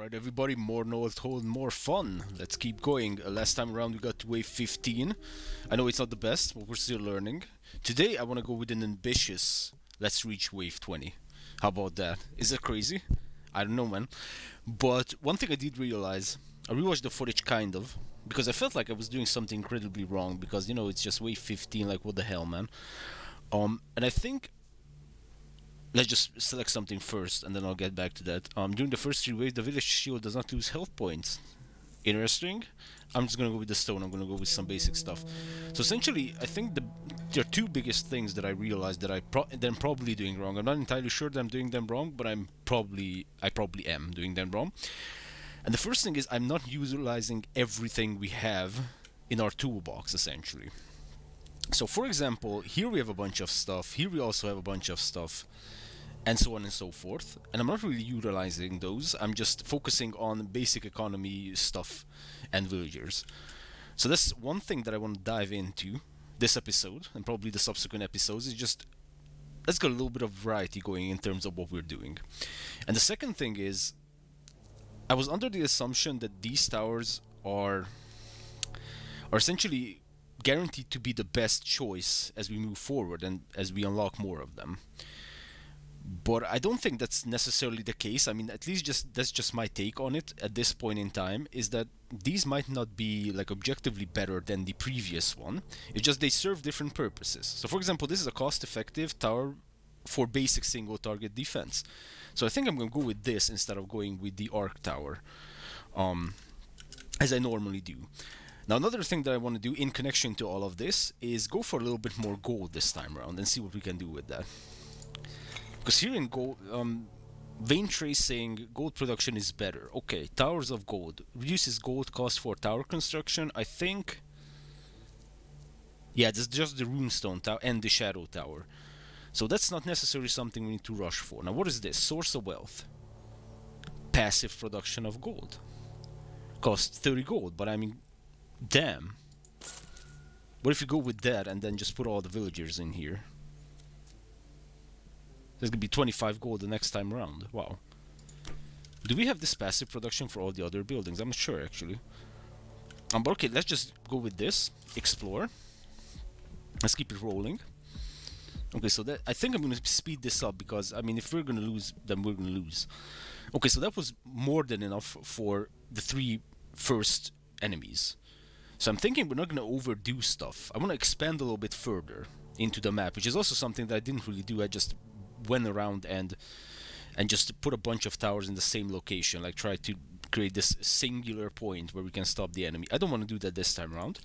Alright everybody, more Nordhold, more fun. Let's keep going. Last time around we got to wave 15. I know it's not the best, but we're still learning. Today I want to go with an ambitious, let's reach wave 20. How about that? Is that crazy? I don't know, man. But one thing I did realize, I rewatched the footage kind of, because I felt like I was doing something incredibly wrong, because, you know, it's just wave 15, like what the hell, man. And I think let's just select something first, and then I'll get back to that. During the first 3 waves, the village shield does not lose health points. Interesting. I'm just gonna go with the stone. I'm gonna go with some basic stuff. So essentially, I think there are two biggest things that I realized that I'm probably doing wrong. I'm not entirely sure that I'm doing them wrong, but I probably am doing them wrong. And the first thing is I'm not utilizing everything we have in our toolbox, essentially. So for example, here we have a bunch of stuff. Here we also have a bunch of stuff. And so on and so forth. And I'm not really utilizing those. I'm just focusing on basic economy stuff and villagers. So that's one thing that I want to dive into this episode, and probably the subsequent episodes, is just let's get a little bit of variety going in terms of what we're doing. And the second thing is, I was under the assumption that these towers are essentially guaranteed to be the best choice as we move forward and as we unlock more of them. But I don't think that's necessarily the case. I mean, at least that's just my take on it at this point in time, is that these might not be like objectively better than the previous one. It's just they serve different purposes. So for example, this is a cost-effective tower for basic single target defense. So I think I'm going to go with this instead of going with the arc tower, as I normally do. Now another thing that I want to do in connection to all of this is go for a little bit more gold this time around and see what we can do with that. Because here in gold, vein tracing, gold production is better. Okay, towers of gold. Reduces gold cost for tower construction. I think... yeah, this is just the runestone tower and the shadow tower. So that's not necessarily something we need to rush for. Now what is this? Source of wealth. Passive production of gold. Cost 30 gold, but I mean, damn. What if you go with that and then just put all the villagers in here? There's gonna be 25 gold the next time around. Wow. Do we have this passive production for all the other buildings? I'm not sure, actually. But okay, let's just go with this. Explore. Let's keep it rolling. Okay, so that I think I'm gonna speed this up because, I mean, if we're gonna lose, then we're gonna lose. Okay, so that was more than enough for the 3 first enemies. So I'm thinking we're not gonna overdo stuff. I wanna expand a little bit further into the map, which is also something that I didn't really do. I just went around and just put a bunch of towers in the same location, like try to create this singular point where we can stop the enemy. I don't want to do that this time around.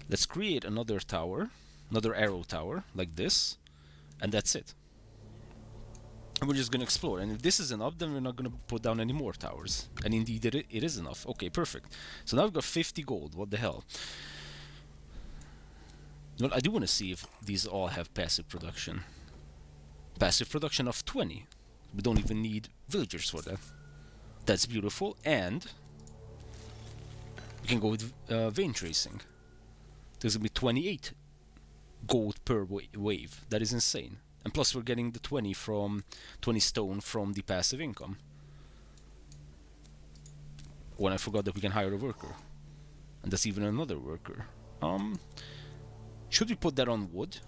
Let's create another tower, another arrow tower, like this, and that's it. And we're just going to explore, and if this is enough, then we're not going to put down any more towers. And indeed it is enough. Okay, perfect. So now we've got 50 gold. What the hell? Well, I do want to see if these all have passive production. Passive production of 20. We don't even need villagers for that. That's beautiful, and we can go with vein tracing. There's gonna be 28 gold per wave. That is insane. And plus we're getting the 20 stone from the passive income. When I forgot that we can hire a worker. And that's even another worker. Should we put that on wood?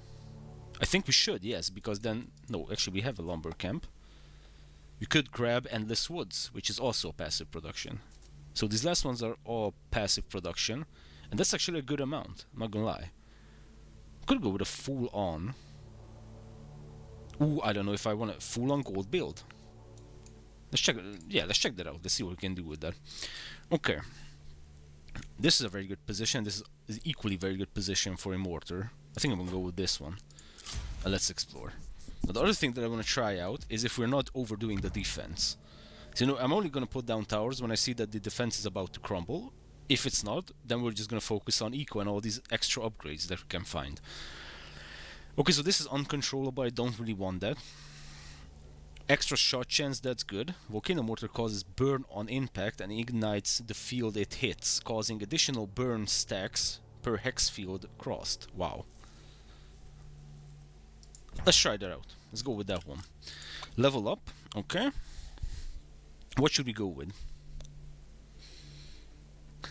I think we should, yes, because then... no, actually we have a lumber camp. We could grab endless woods, which is also passive production. So these last ones are all passive production, and that's actually a good amount, I'm not gonna lie. Could go with a full-on... ooh, I don't know if I want a full-on gold build. Let's check that out, let's see what we can do with that. Okay. This is a very good position, this is equally very good position for Immortal. I think I'm gonna go with this one. Let's explore. Now, the other thing that I want to try out is if we're not overdoing the defense. So, you know, I'm only going to put down towers when I see that the defense is about to crumble. If it's not, then we're just going to focus on eco and all these extra upgrades that we can find. Okay, so this is uncontrollable. I don't really want that. Extra shot chance, that's good. Volcano Mortar causes burn on impact and ignites the field it hits, causing additional burn stacks per hex field crossed. Wow. Let's try that out. Let's go with that one. Level up, okay. What should we go with?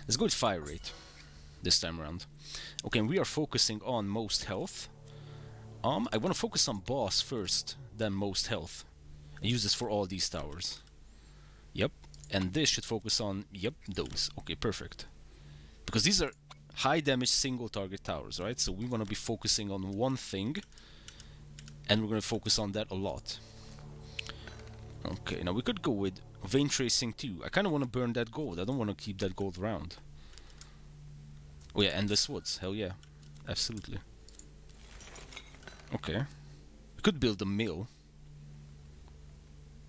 Let's go with fire rate this time around. Okay, and we are focusing on most health. I want to focus on boss first, then most health. I use this for all these towers. Yep, and this should focus on, yep, those. Okay, perfect. Because these are high damage single target towers, right? So we want to be focusing on one thing, and we're going to focus on that a lot. Okay, now we could go with vein tracing too. I kind of want to burn that gold. I don't want to keep that gold around. Oh yeah, endless woods. Hell yeah, absolutely. Okay, we could build a mill.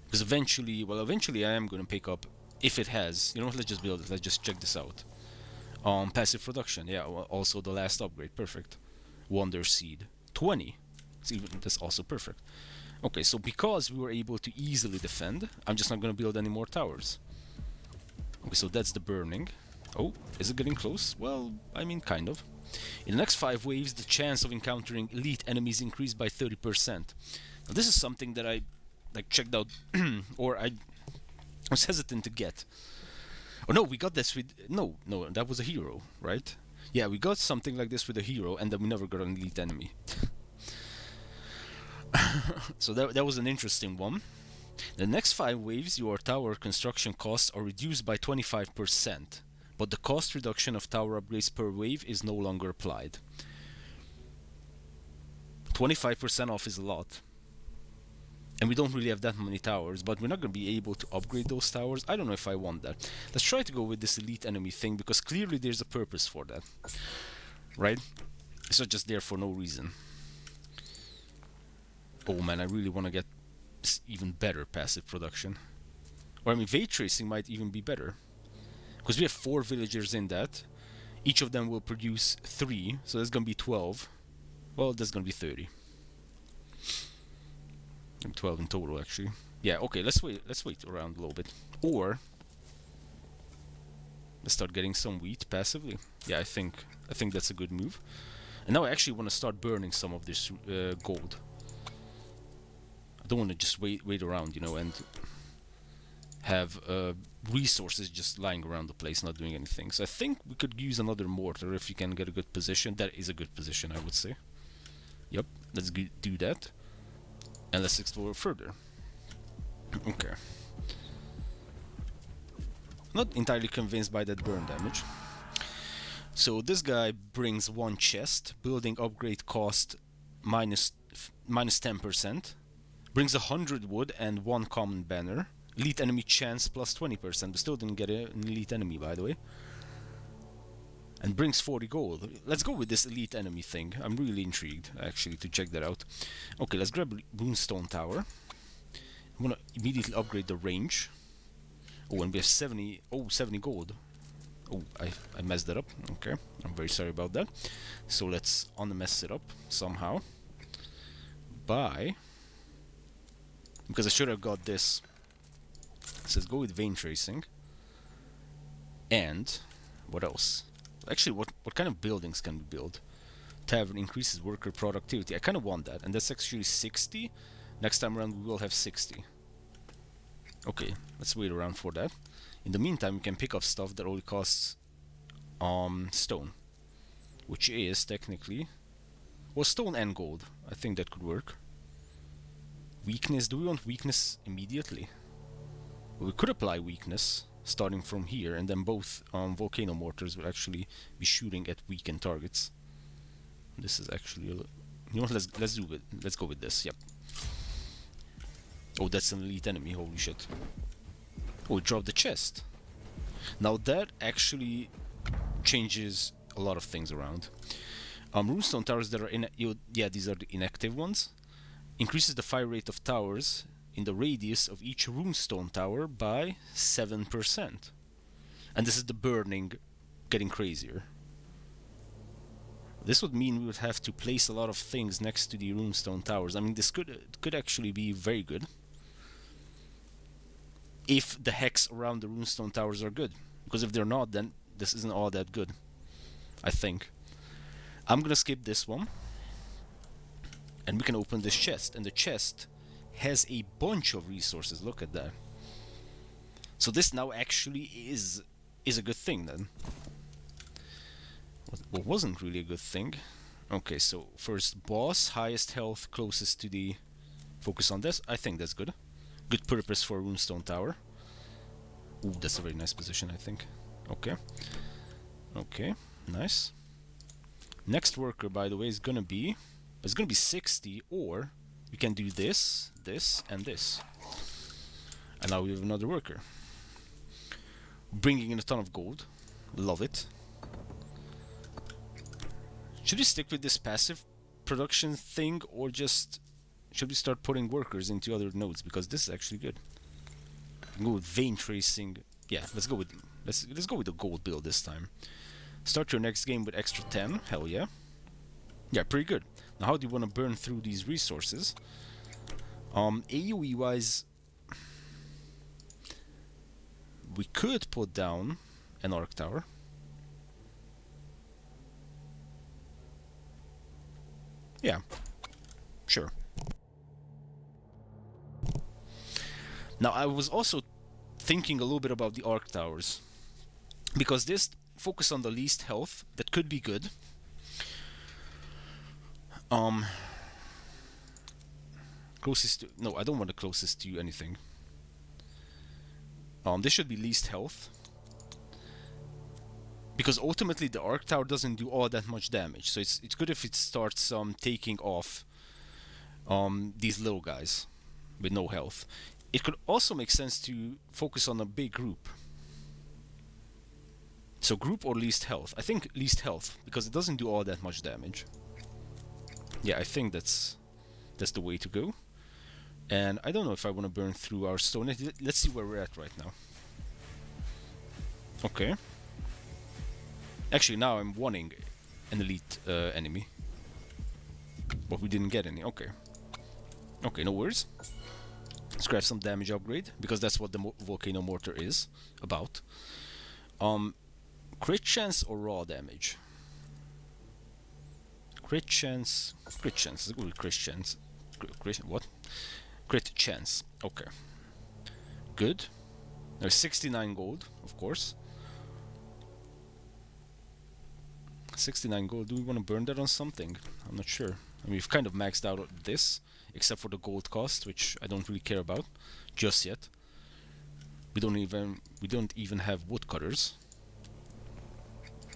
Because eventually, well, eventually I am going to pick up, if it has, you know, let's just build it. Let's just check this out. Passive production, yeah, well, also the last upgrade, perfect. Wonder Seed, 20. That's also perfect. Okay, so because we were able to easily defend, I'm just not going to build any more towers. Okay, so that's the burning. Oh, is it getting close? Well, I mean, kind of. In the next 5 waves, the chance of encountering elite enemies increased by 30%. Now, this is something that I checked out, or I was hesitant to get. Oh no, we got this with... No, that was a hero, right? Yeah, we got something like this with a hero, and then we never got an elite enemy. So that was an interesting one. The next 5 waves, your tower construction costs are reduced by 25%, but the cost reduction of tower upgrades per wave is no longer applied. 25% off is a lot. And we don't really have that many towers, but we're not going to be able to upgrade those towers. I don't know if I want that. Let's try to go with this elite enemy thing, because clearly there's a purpose for that. Right? It's not just there for no reason. Oh man, I really want to get even better passive production. Or I mean, vein tracing might even be better. Because we have 4 villagers in that. Each of them will produce 3, so that's going to be 12. Well, that's going to be 30. 12 in total, actually. Yeah, okay, let's wait around a little bit. Or let's start getting some wheat passively. Yeah, I think that's a good move. And now I actually want to start burning some of this gold. I don't want to just wait around, you know, and have resources just lying around the place, not doing anything. So I think we could use another mortar if you can get a good position. That is a good position, I would say. Yep, let's do that. And let's explore further. Okay. Not entirely convinced by that burn damage. So this guy brings 1 chest, building upgrade cost minus 10%. Brings 100 wood and 1 common banner. Elite enemy chance plus 20%. We still didn't get an elite enemy, by the way. And brings 40 gold. Let's go with this elite enemy thing. I'm really intrigued, actually, to check that out. Okay, let's grab a runestone tower. I'm gonna immediately upgrade the range. Oh, and we have 70 gold. Oh, I messed that up. Okay, I'm very sorry about that. So let's unmess it up somehow. Because I should have got this. So let's go with vein tracing. And what else? Actually, what kind of buildings can we build? Tavern increases worker productivity. I kind of want that, and that's actually 60. Next time around, we will have 60. Okay, let's wait around for that. In the meantime, we can pick up stuff that only costs stone, which is technically, well, stone and gold. I think that could work. Weakness. Do we want weakness immediately? Well, we could apply weakness starting from here, and then both volcano mortars will actually be shooting at weakened targets. This is actually, you know what? Let's do it. Let's go with this. Yep. Oh, that's an elite enemy. Holy shit! Oh, it dropped the chest. Now that actually changes a lot of things around. Runestone towers that are yeah, these are the inactive ones. Increases the fire rate of towers in the radius of each runestone tower by 7%. And this is the burning getting crazier. This would mean we would have to place a lot of things next to the runestone towers. I mean, this could actually be very good. If the hex around the runestone towers are good. Because if they're not, then this isn't all that good, I think. I'm gonna skip this one. And we can open this chest. And the chest has a bunch of resources. Look at that. So this now actually is is a good thing then. What wasn't really a good thing. Okay, so first boss, highest health, closest to the... Focus on this. I think that's good. Good purpose for a runestone tower. Ooh, that's a very nice position, I think. Okay. Okay, nice. Next worker, by the way, is gonna be... It's gonna be 60, or we can do this, this, and this. And now we have another worker. Bringing in a ton of gold. Love it. Should we stick with this passive production thing, or just... Should we start putting workers into other nodes? Because this is actually good. Go with vein tracing. Yeah, let's go with the gold build this time. Start your next game with extra 10. Hell yeah. Yeah, pretty good. Now how do you want to burn through these resources? AoE wise, we could put down an arc tower. Yeah, sure. Now I was also thinking a little bit about the arc towers, because this focus on the least health, that could be good. Closest to... No, I don't want the closest to anything. This should be least health, because ultimately the arc tower doesn't do all that much damage, so it's good if it starts taking off these little guys with no health. It could also make sense to focus on a big group. So group or least health? I think least health, because it doesn't do all that much damage. Yeah, I think that's the way to go. And I don't know if I want to burn through our stone. Let's see where we're at right now. Okay. Actually, now I'm wanting an elite enemy. But we didn't get any. Okay. Okay, no worries. Let's grab some damage upgrade, because that's what the Volcano Mortar is about. Crit chance or raw damage? Crit chance. Crit chance. Let's go with crit chance. What? Crit chance. Okay. Good. There's 69 gold, of course. 69 gold. Do we want to burn that on something? I'm not sure. I mean, we've kind of maxed out this, except for the gold cost, which I don't really care about just yet. We don't even have woodcutters.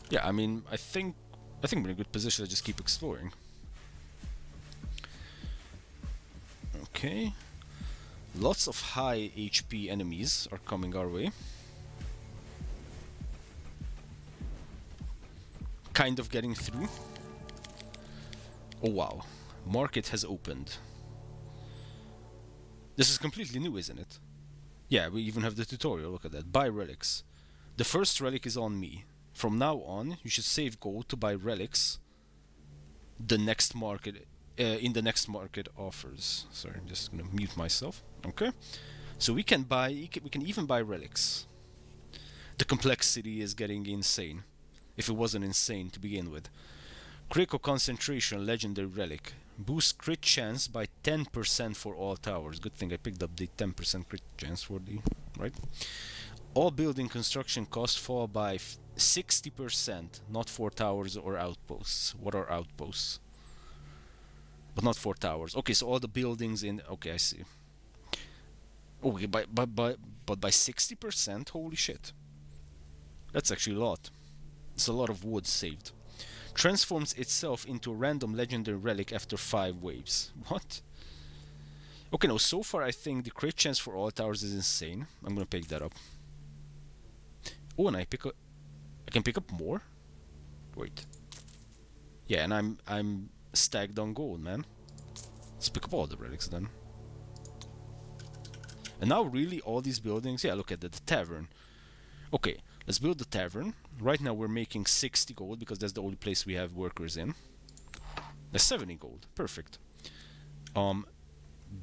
Yeah, I mean, I think we're in a good position to just keep exploring. Okay. Lots of high HP enemies are coming our way. Kind of getting through. Oh wow. Market has opened. This is completely new, isn't it? Yeah, we even have the tutorial. Look at that. Buy relics. The first relic is on me. From now on, you should save gold to buy relics. The next market, in the next market offers. Sorry, I'm just gonna mute myself. Okay, so we can even buy relics. The complexity is getting insane. If it wasn't insane to begin with. Critical concentration, legendary relic. Boost crit chance by 10% for all towers. Good thing I picked up the 10% crit chance for the... right? All building construction costs fall by 60%, not for towers or outposts. What are outposts? But not for towers. Okay, so all the buildings in... Okay, I see. Okay, but by 60%? Holy shit. That's actually a lot. It's a lot of wood saved. Transforms itself into a random legendary relic after 5 waves. What? Okay, no, so far I think the crit chance for all towers is insane. I'm gonna pick that up. Oh, and I can pick up more? Wait. Yeah, and I'm stacked on gold, man. Let's pick up all the relics then. And now really all these buildings, yeah, look at that, the tavern. Okay, let's build the tavern. Right now we're making 60 gold because that's the only place we have workers in. That's 70 gold. Perfect.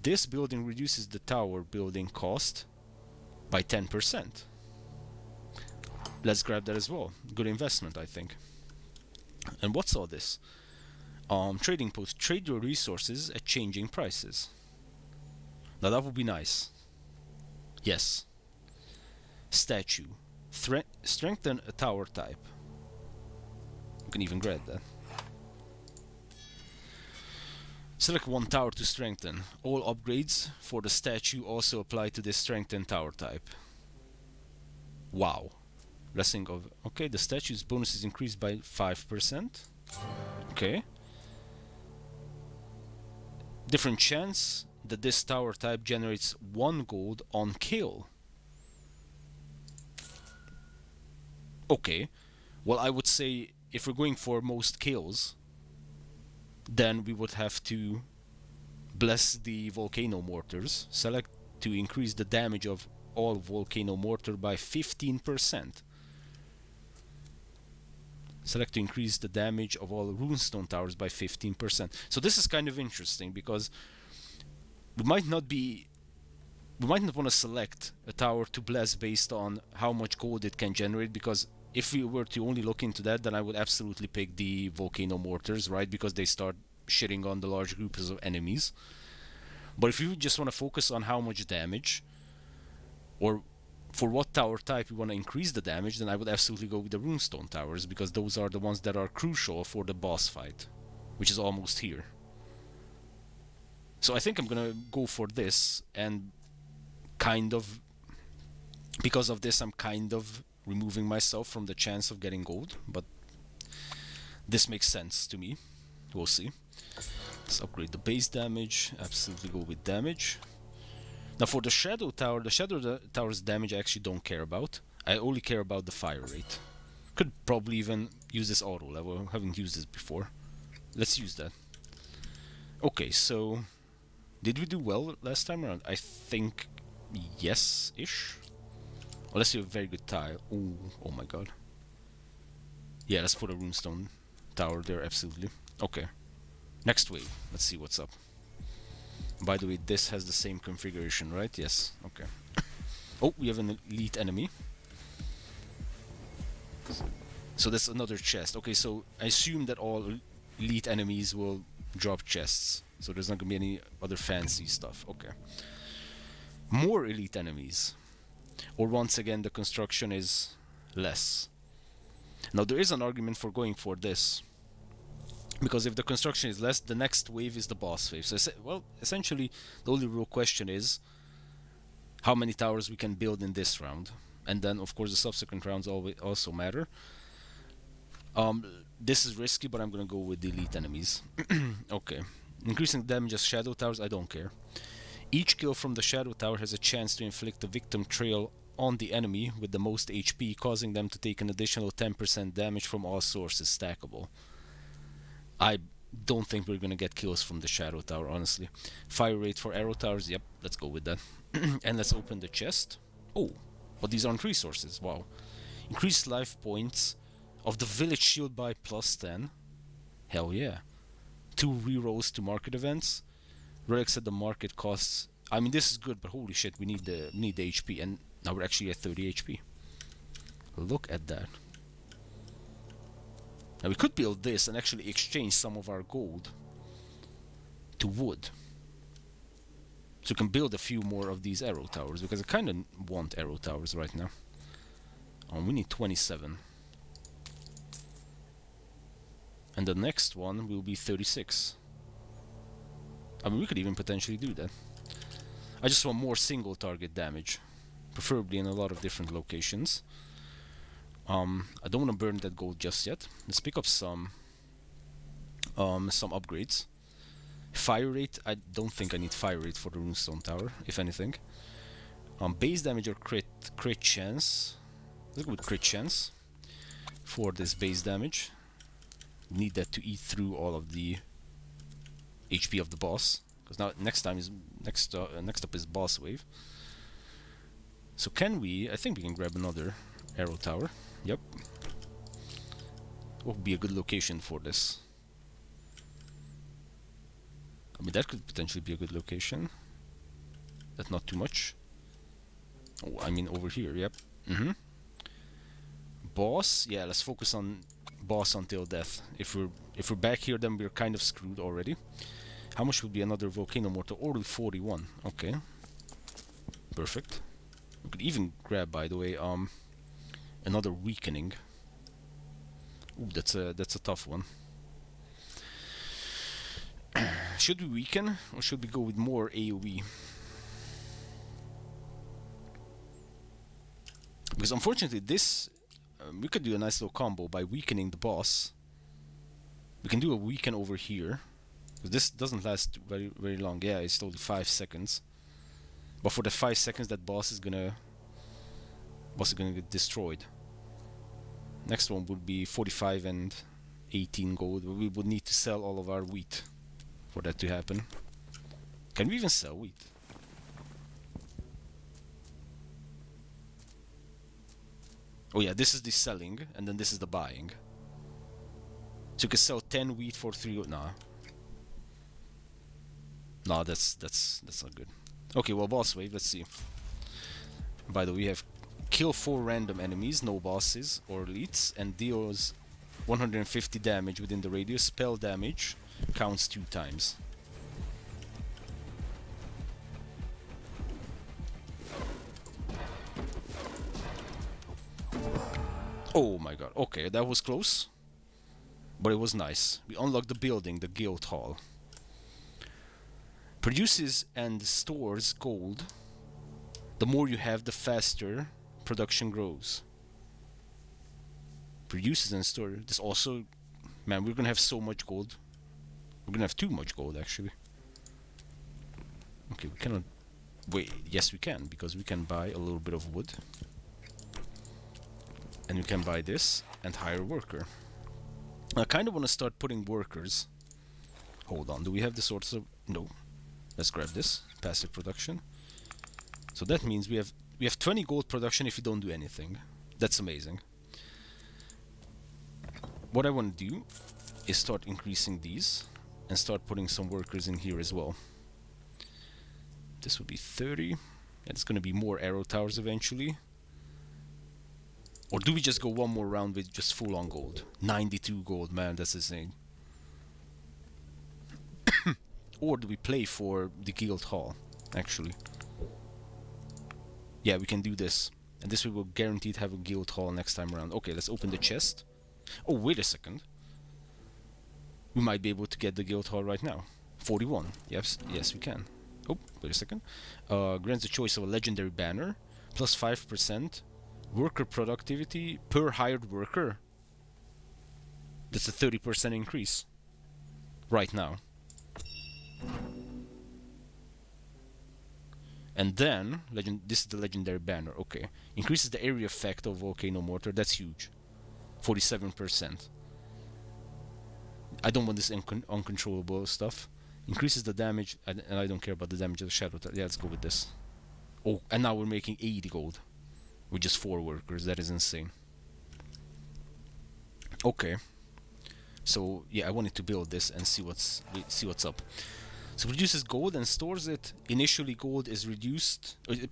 This building reduces the tower building cost by 10%. Let's grab that as well. Good investment, I think. And what's all this? Trading post. Trade your resources at changing prices. Now that would be nice. Yes. Statue. Strengthen a tower type. You can even grab that. Select one tower to strengthen. All upgrades for the statue also apply to this strengthened tower type. Wow. Blessing of... Okay, the statue's bonus is increased by 5%. Okay. Different chance that this tower type generates 1 gold on kill. Okay. Well, I would say if we're going for most kills, then we would have to bless the volcano mortars. Select to increase the damage of all volcano mortar by 15%. Select to increase the damage of all runestone towers by 15%. So this is kind of interesting because we might not want to select a tower to bless based on how much gold it can generate, because if we were to only look into that, then I would absolutely pick the volcano mortars, right? Because they start shitting on the large groups of enemies. But if you just want to focus on how much damage, or for what tower type you want to increase the damage, then I would absolutely go with the runestone towers, because those are the ones that are crucial for the boss fight, which is almost here. So I think I'm gonna go for this, and kind of, because of this, I'm kind of removing myself from the chance of getting gold, but this makes sense to me. We'll see. Let's upgrade the base damage, absolutely go with damage. Now for the Shadow Tower, the Shadow Tower's damage I actually don't care about. I only care about the fire rate. Could probably even use this auto level, I haven't used this before. Let's use that. Okay, so... did we do well last time around? I think... yes-ish? Unless you have a very good tile. Ooh, oh my god. Yeah, let's put a runestone tower there, absolutely. Okay. Next wave, let's see what's up. By the way, this has the same configuration, right? Yes, okay. Oh, we have an elite enemy. So that's another chest. Okay, so I assume that all elite enemies will drop chests. So there's not gonna be any other fancy stuff. Okay. More elite enemies. Or once again, the construction is less. Now there is an argument for going for this. Because if the construction is less, the next wave is the boss wave. So, well, essentially, the only real question is how many towers we can build in this round. And then, of course, the subsequent rounds also matter. This is risky, but I'm going to go with the elite enemies. Okay. Increasing damage as shadow towers, I don't care. Each kill from the shadow tower has a chance to inflict a victim trail on the enemy with the most HP, causing them to take an additional 10% damage from all sources stackable. I don't think we're gonna get kills from the shadow tower, honestly. Fire rate for arrow towers, yep, let's go with that. And let's open the chest. Oh, but these aren't resources, wow. Increased life points of the village shield by +10. Hell yeah. 2 rerolls to market events. Relics at the market costs... I mean, this is good, but holy shit, we need the HP, and now we're actually at 30 HP. Look at that. Now we could build this and actually exchange some of our gold to wood. So we can build a few more of these arrow towers, because I kind of want arrow towers right now. We need 27. And the next one will be 36. I mean, we could even potentially do that. I just want more single target damage, preferably in a lot of different locations. I don't want to burn that gold just yet. Let's pick up some upgrades. Fire rate, I don't think I need fire rate for the runestone tower, if anything. Base damage or crit chance. Let's go with crit chance for this base damage. Need that to eat through all of the HP of the boss, because now next up is boss wave. So can we? I think we can grab another arrow tower. Yep. What would be a good location for this? I mean, that could potentially be a good location. That's not too much. Oh, I mean over here. Yep. Boss. Yeah, let's focus on boss until death. If we're back here, then we're kind of screwed already. How much would be another volcano mortar? Only 41. Okay. Perfect. We could even grab, by the way, Another weakening. Ooh, that's a tough one. Should we weaken, or should we go with more AoE? Because unfortunately this... we could do a nice little combo by weakening the boss. We can do a weaken over here. This doesn't last very long. Yeah, it's only 5 seconds. But for the 5 seconds that boss is gonna get destroyed. Next one would be 45 and 18 gold. We would need to sell all of our wheat for that to happen. Can we even sell wheat? Oh yeah, this is the selling, and then this is the buying. So you can sell 10 wheat for 3... Nah. Nah, that's not good. Okay, well, boss wave, let's see. By the way, we have kill 4 random enemies, no bosses or elites, and deals 150 damage within the radius. Spell damage counts 2 times. Oh my god, okay, that was close. But it was nice. We unlocked the building, the guild hall. Produces and stores gold. The more you have, the faster production grows. Produces and stores. This also... Man, we're gonna have so much gold. We're gonna have too much gold, actually. Okay, we cannot... Wait, yes we can, because we can buy a little bit of wood. And we can buy this and hire a worker. I kind of want to start putting workers. Hold on, do we have the sorts of... No. Let's grab this. Passive production. So that means we have 20 gold production if you don't do anything. That's amazing. What I want to do is start increasing these and start putting some workers in here as well. This would be 30. And it's going to be more arrow towers eventually. Or do we just go one more round with just full on gold? 92 gold, man, that's insane. Or do we play for the guild hall, actually? Yeah, we can do this. And this we will guaranteed have a guild hall next time around. Okay, let's open the chest. Oh, wait a second. We might be able to get the guild hall right now. 41. Yes, yes we can. Oh, wait a second. Grants the choice of a legendary banner. Plus 5%. Worker productivity per hired worker. That's a 30% increase. Right now. And then, this is the legendary banner, okay. Increases the area effect of volcano mortar, that's huge. 47%. I don't want this uncontrollable stuff. Increases the damage, and I don't care about the damage of the shadow. Yeah, let's go with this. Oh, and now we're making 80 gold. With just 4 workers, that is insane. Okay. So, yeah, I wanted to build this and see what's up. So produces gold and stores it. Initially gold is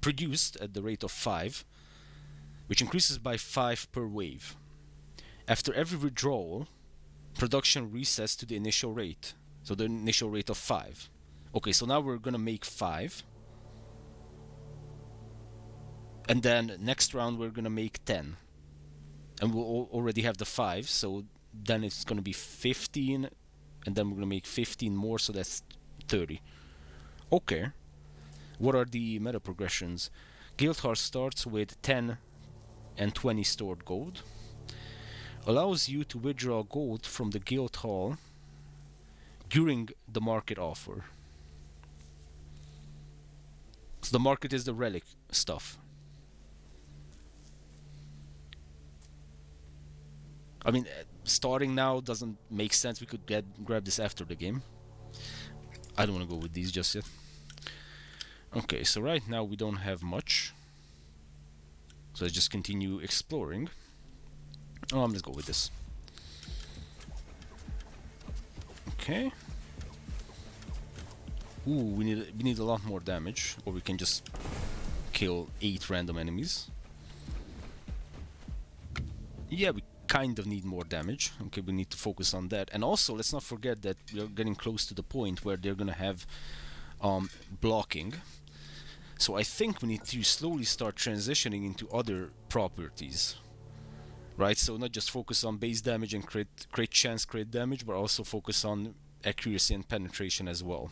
produced at the rate of 5, which increases by 5 per wave. After every withdrawal, production resets to the initial rate. So the initial rate of 5. Okay, so now we're gonna make 5. And then next round we're gonna make 10. And we'll already have the 5, so then it's gonna be 15. And then we're gonna make 15 more, so that's 30. Okay. What are the meta progressions? Guild Hall starts with 10 and 20 stored gold. Allows you to withdraw gold from the Guild Hall during the market offer. So the market is the relic stuff. I mean, starting now doesn't make sense. We could grab this after the game. I don't want to go with these just yet. Okay, so right now we don't have much. So let's just continue exploring. Let's go with this. Okay. Ooh, we need a lot more damage, or we can just kill 8 random enemies. Yeah, we kind of need more damage. Okay, we need to focus on that. And also, let's not forget that we're getting close to the point where they're gonna have blocking. So I think we need to slowly start transitioning into other properties. right? So not just focus on base damage and crit chance, crit damage, but also focus on accuracy and penetration as well.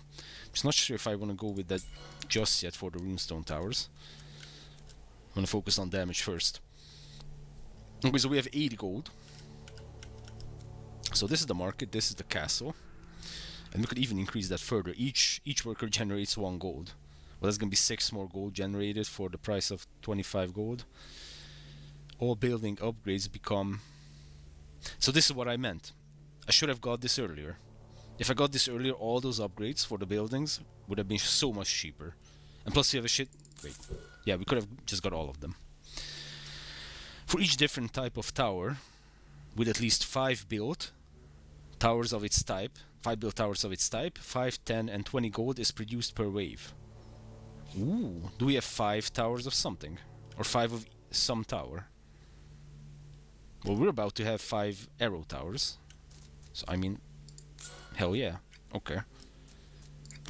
Just not sure if I want to go with that just yet for the runestone towers. I'm going to focus on damage first. Okay, so we have 80 gold. So this is the market, this is the castle. And we could even increase that further. Each worker generates 1 gold. Well, that's going to be 6 more gold generated for the price of 25 gold. All building upgrades become... So this is what I meant. I should have got this earlier. If I got this earlier, all those upgrades for the buildings would have been so much cheaper. And plus we have a shit... Wait. Yeah, we could have just got all of them. For each different type of tower, with at least 5 built towers of its type, 5 built towers of its type, 5, 10 and 20 gold is produced per wave. Ooh, do we have 5 towers of something? Or 5 of some tower? Well, we're about to have 5 arrow towers. So, I mean, hell yeah. Okay.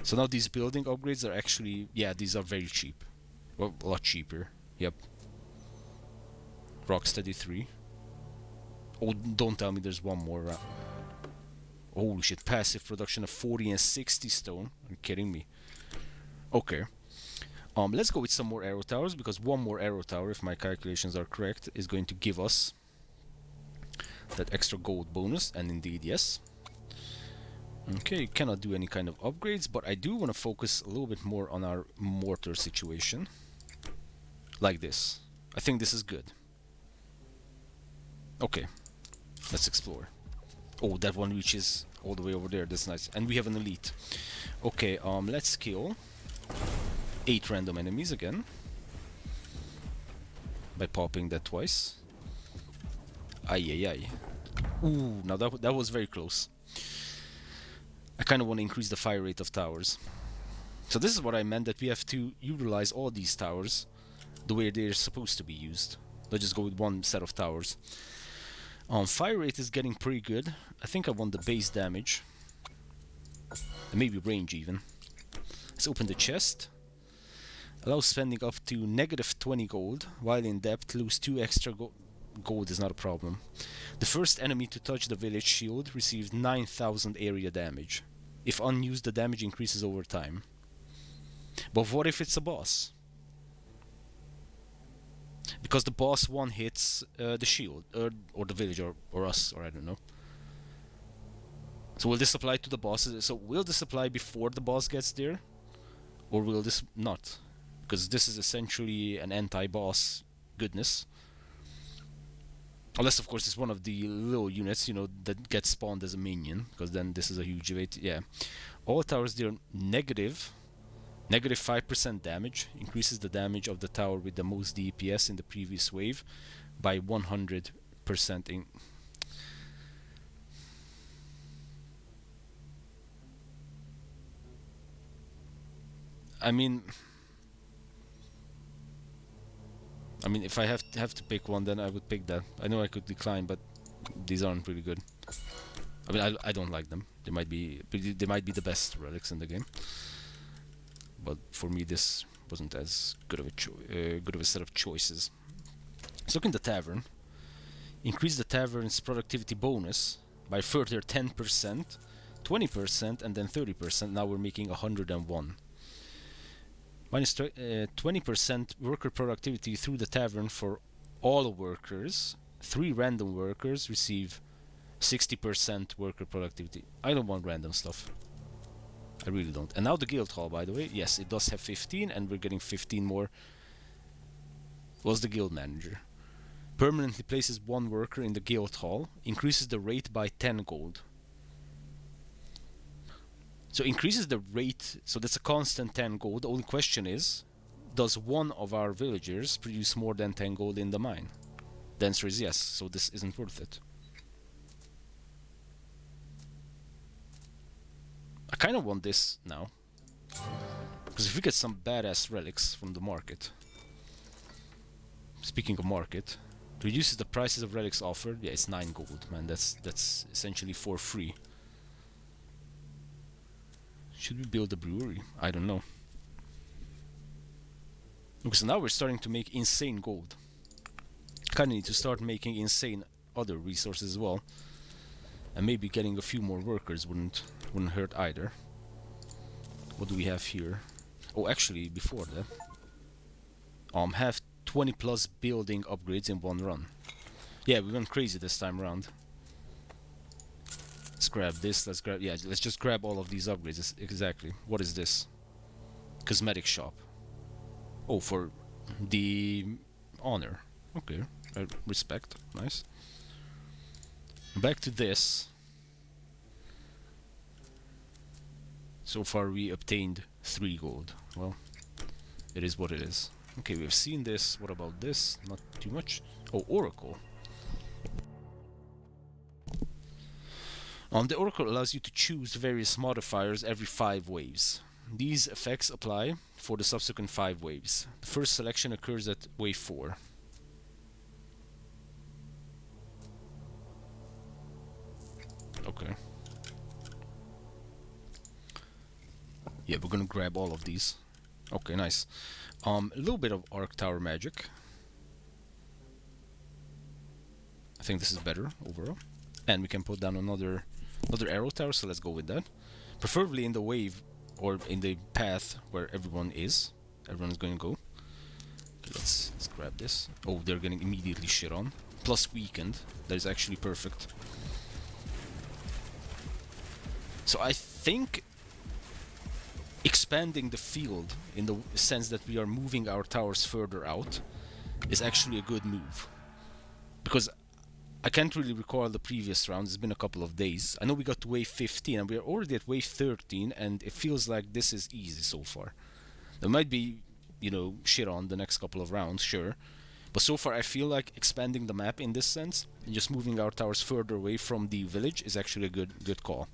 So now these building upgrades are actually... Yeah, these are very cheap. Well, a lot cheaper. Yep. Rocksteady 3. Oh, don't tell me there's one more. Holy shit, passive production of 40 and 60 stone. Are you kidding me? Okay. Let's go with some more arrow towers, because one more arrow tower, if my calculations are correct, is going to give us that extra gold bonus, and indeed, yes. Okay, you cannot do any kind of upgrades, but I do want to focus a little bit more on our mortar situation. Like this. I think this is good. Okay, let's explore. Oh, that one reaches all the way over there. That's nice. And we have an elite. Okay, let's kill 8 random enemies again by popping that twice. Ay ay ay. Ooh, now that was very close. I kind of want to increase the fire rate of towers. So this is what I meant, that we have to utilize all these towers the way they're supposed to be used. Not just go with one set of towers. Fire rate is getting pretty good. I think I want the base damage. And maybe range even. Let's open the chest. Allows spending up to negative 20 gold. While in depth, lose 2 extra gold is not a problem. The first enemy to touch the village shield receives 9,000 area damage. If unused, the damage increases over time. But what if it's a boss? Because the boss one hits the shield, or the village, or us, or I don't know. So will this apply to the bosses? So will this apply before the boss gets there? Or will this not? Because this is essentially an anti-boss goodness. Unless, of course, it's one of the little units, you know, that gets spawned as a minion. Because then this is a huge weight. Yeah. All towers, they're negative 5% damage. Increases the damage of the tower with the most DPS in the previous wave by 100% in... I mean, if I have to pick one, then I would pick that. I know I could decline, but these aren't really good. I mean, I don't like them. They might be the best relics in the game, but for me, this wasn't as good of a set of choices. Let's look in the tavern. Increase the tavern's productivity bonus by further 10%, 20%, and then 30%. Now we're making 101. Minus 20% worker productivity through the tavern for all workers. 3 random workers receive 60% worker productivity. I don't want random stuff. I really don't. And now the guild hall, by the way. Yes, it does have 15, and we're getting 15 more. Was the guild manager. Permanently places 1 worker in the guild hall. Increases the rate by 10 gold. So increases the rate, so that's a constant 10 gold. The only question is, does one of our villagers produce more than 10 gold in the mine? The answer is yes, so this isn't worth it. I kind of want this now. Because if we get some badass relics from the market. Speaking of market, reduces the prices of relics offered. Yeah, it's 9 gold, man. That's essentially for free. Should we build a brewery? I don't know. Okay, so now we're starting to make insane gold. Kinda need to start making insane other resources as well. And maybe getting a few more workers wouldn't hurt either. What do we have here? Oh, actually, before that, have 20 plus building upgrades in one run. Yeah, we went crazy this time around. Let's grab this. Let's just grab all of these upgrades. Exactly. What is this? Cosmetic shop. Oh, for the honor. Okay, respect. Nice. Back to this. So far we obtained 3 gold. Well, it is what it is. Okay, we've seen this. What about this? Not too much. Oh, Oracle. The Oracle allows you to choose various modifiers every 5 waves. These effects apply for the subsequent 5 waves. The first selection occurs at wave 4. Okay. Yeah, we're gonna grab all of these. Okay, nice. A little bit of Arc Tower magic. I think this is better overall. And we can put down another arrow tower, so let's go with that. Preferably in the wave or in the path where everyone is. Everyone is going to go. Okay, let's grab this. Oh, they're getting immediately shit on. Plus weakened. That is actually perfect. So I think expanding the field in the sense that we are moving our towers further out is actually a good move. Because I can't really recall the previous rounds, it's been a couple of days. I know we got to wave 15 and we're already at wave 13 and it feels like this is easy so far. There might be, you know, shit on the next couple of rounds, sure. But so far I feel like expanding the map in this sense and just moving our towers further away from the village is actually a good call.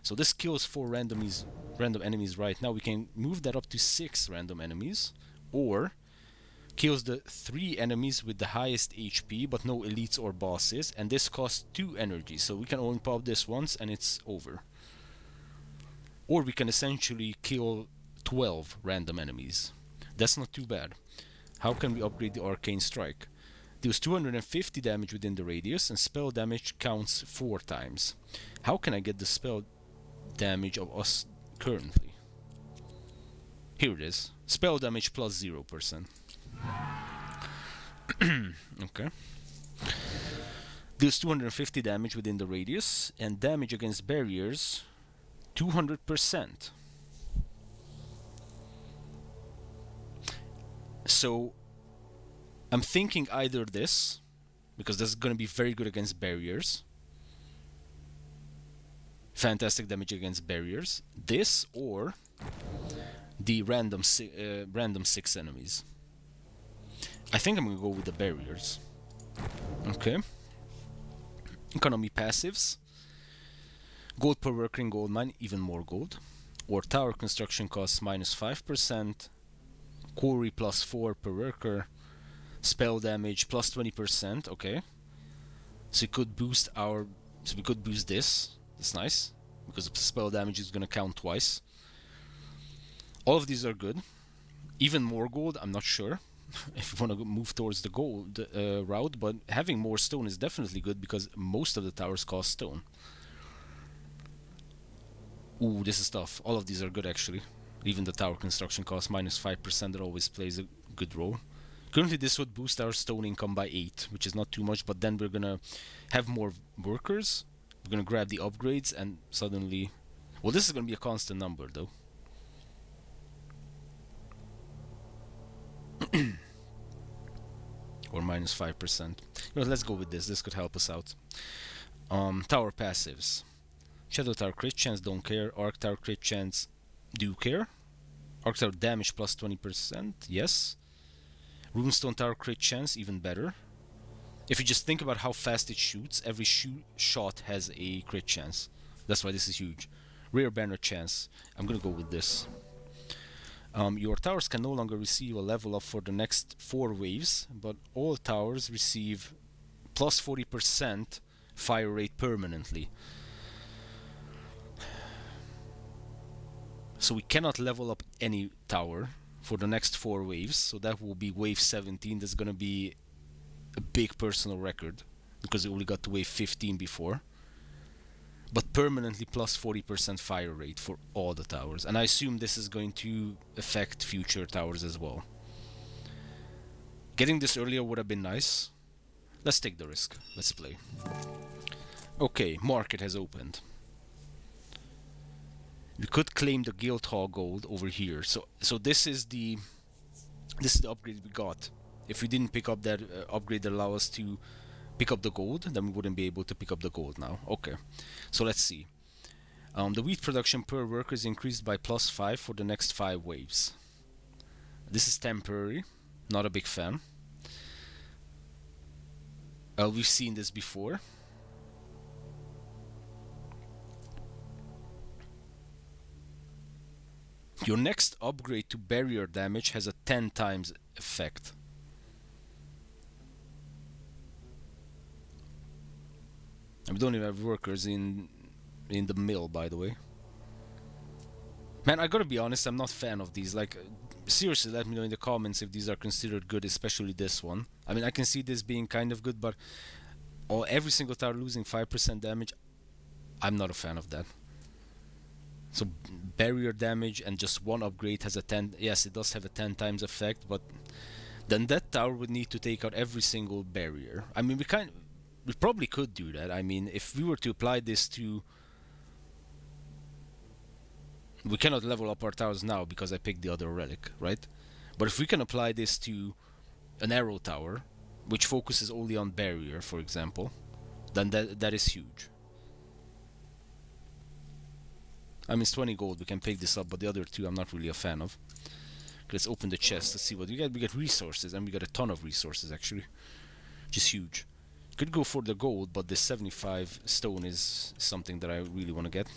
So this kills 4 random enemies right now. We can move that up to 6 random enemies, or kills the 3 enemies with the highest HP but no elites or bosses, and this costs 2 energy, so we can only pop this once and it's over. Or we can essentially kill 12 random enemies. That's not too bad. How can we upgrade the Arcane Strike? Deals 250 damage within the radius, and spell damage counts 4 times. How can I get the spell damage of us currently? Here it is. Spell damage plus 0%. Okay. Deals 250 damage within the radius, and damage against barriers 200%. So I'm thinking either this, because this is going to be very good against barriers. Fantastic damage against barriers. This or the random 6 enemies. I think I'm going to go with the barriers. Okay. Economy passives. Gold per worker in gold mine, even more gold. Or tower construction costs minus 5%. Quarry plus 4 per worker. Spell damage plus 20%. Okay. So we could boost this. That's nice. Because the spell damage is going to count twice. All of these are good. Even more gold, I'm not sure. If you want to move towards the gold route, but having more stone is definitely good because most of the towers cost stone. Ooh, this is tough. All of these are good actually. Even the tower construction costs minus 5%, that always plays a good role. Currently this would boost our stone income by 8, which is not too much, but then we're gonna have more workers. We're gonna grab the upgrades and suddenly... Well, this is gonna be a constant number though. Or minus 5%. You know, let's go with this. This could help us out. Tower passives. Shadow Tower crit chance, don't care. Arc Tower crit chance, do care. Arc Tower damage plus 20%, yes. Runestone Tower crit chance, even better. If you just think about how fast it shoots, every shot has a crit chance. That's why this is huge. Rare banner chance. I'm gonna go with this. Your towers can no longer receive a level up for the next 4 waves, but all towers receive plus 40% fire rate permanently. So we cannot level up any tower for the next 4 waves. So that will be wave 17. That's gonna be a big personal record because we only got to wave 15 before. But permanently plus 40% fire rate for all the towers. And I assume this is going to affect future towers as well. Getting this earlier would have been nice. Let's take the risk. Let's play. Okay, market has opened. We could claim the Guildhall gold over here. So this is the upgrade we got. If we didn't pick up that upgrade that allows us to pick up the gold, then we wouldn't be able to pick up the gold now. Okay, so let's see. The wheat production per worker is increased by +5 for the next 5 waves. This is temporary. Not a big fan. We've seen this before. Your next upgrade to barrier damage has a 10 times effect. And we don't even have workers in the mill, by the way. Man, I gotta be honest, I'm not a fan of these. Like, seriously, let me know in the comments if these are considered good, especially this one. I mean, I can see this being kind of good, but every single tower losing 5% damage, I'm not a fan of that. So barrier damage and just one upgrade has a 10. Yes, it does have a 10 times effect, but then that tower would need to take out every single barrier. I mean, we probably could do that. I mean, if we were to apply this to... We cannot level up our towers now because I picked the other relic, right? But if we can apply this to an arrow tower, which focuses only on barrier, for example, then that is huge. I mean, it's 20 gold, we can pick this up, but the other two I'm not really a fan of. Let's open the chest, let's see what we get. We get resources, and we got a ton of resources actually, which is huge. Could go for the gold, but the 75 stone is something that I really want to get.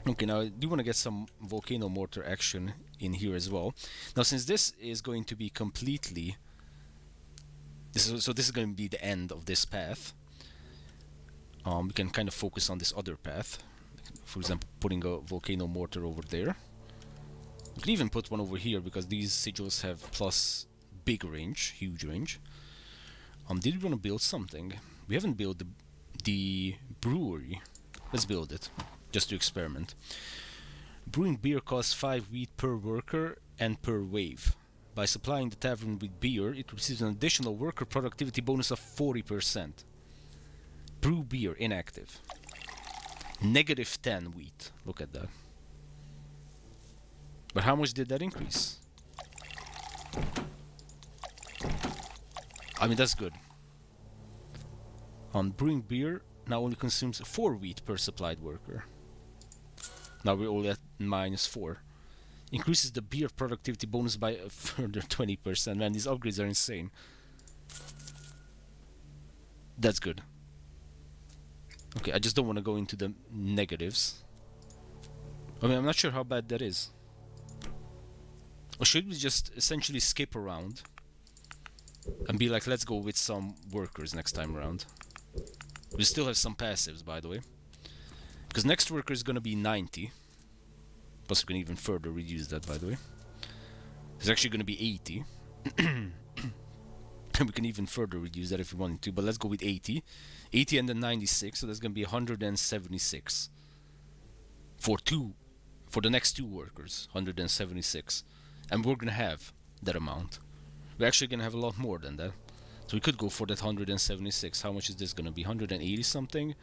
Okay, now I do want to get some volcano mortar action in here as well. Now, since this is going to be completely... this is going to be the end of this path. We can kind of focus on this other path. For example, putting a volcano mortar over there. We could even put one over here because these sigils have plus big range, huge range. Did we want to build something? We haven't built the brewery. Let's build it, just to experiment. Brewing beer costs 5 wheat per worker and per wave. By supplying the tavern with beer, it receives an additional worker productivity bonus of 40%. Brew beer inactive. Negative 10 wheat. Look at that. But how much did that increase? I mean, that's good. Brewing beer now only consumes 4 wheat per supplied worker. Now we're only at -4. Increases the beer productivity bonus by a further 20%. Man, these upgrades are insane. That's good. Okay, I just don't want to go into the negatives. I mean, I'm not sure how bad that is. Or should we just essentially skip around and be like, let's go with some workers next time around? We still have some passives, by the way. Because next worker is going to be 90. Plus we can even further reduce that, by the way. It's actually going to be 80. And we can even further reduce that if we wanted to, but let's go with 80. 80 and then 96, so that's going to be 176. For the next 2 workers, 176. And we're going to have that amount. We're actually going to have a lot more than that. So we could go for that 176. How much is this going to be? 180 something?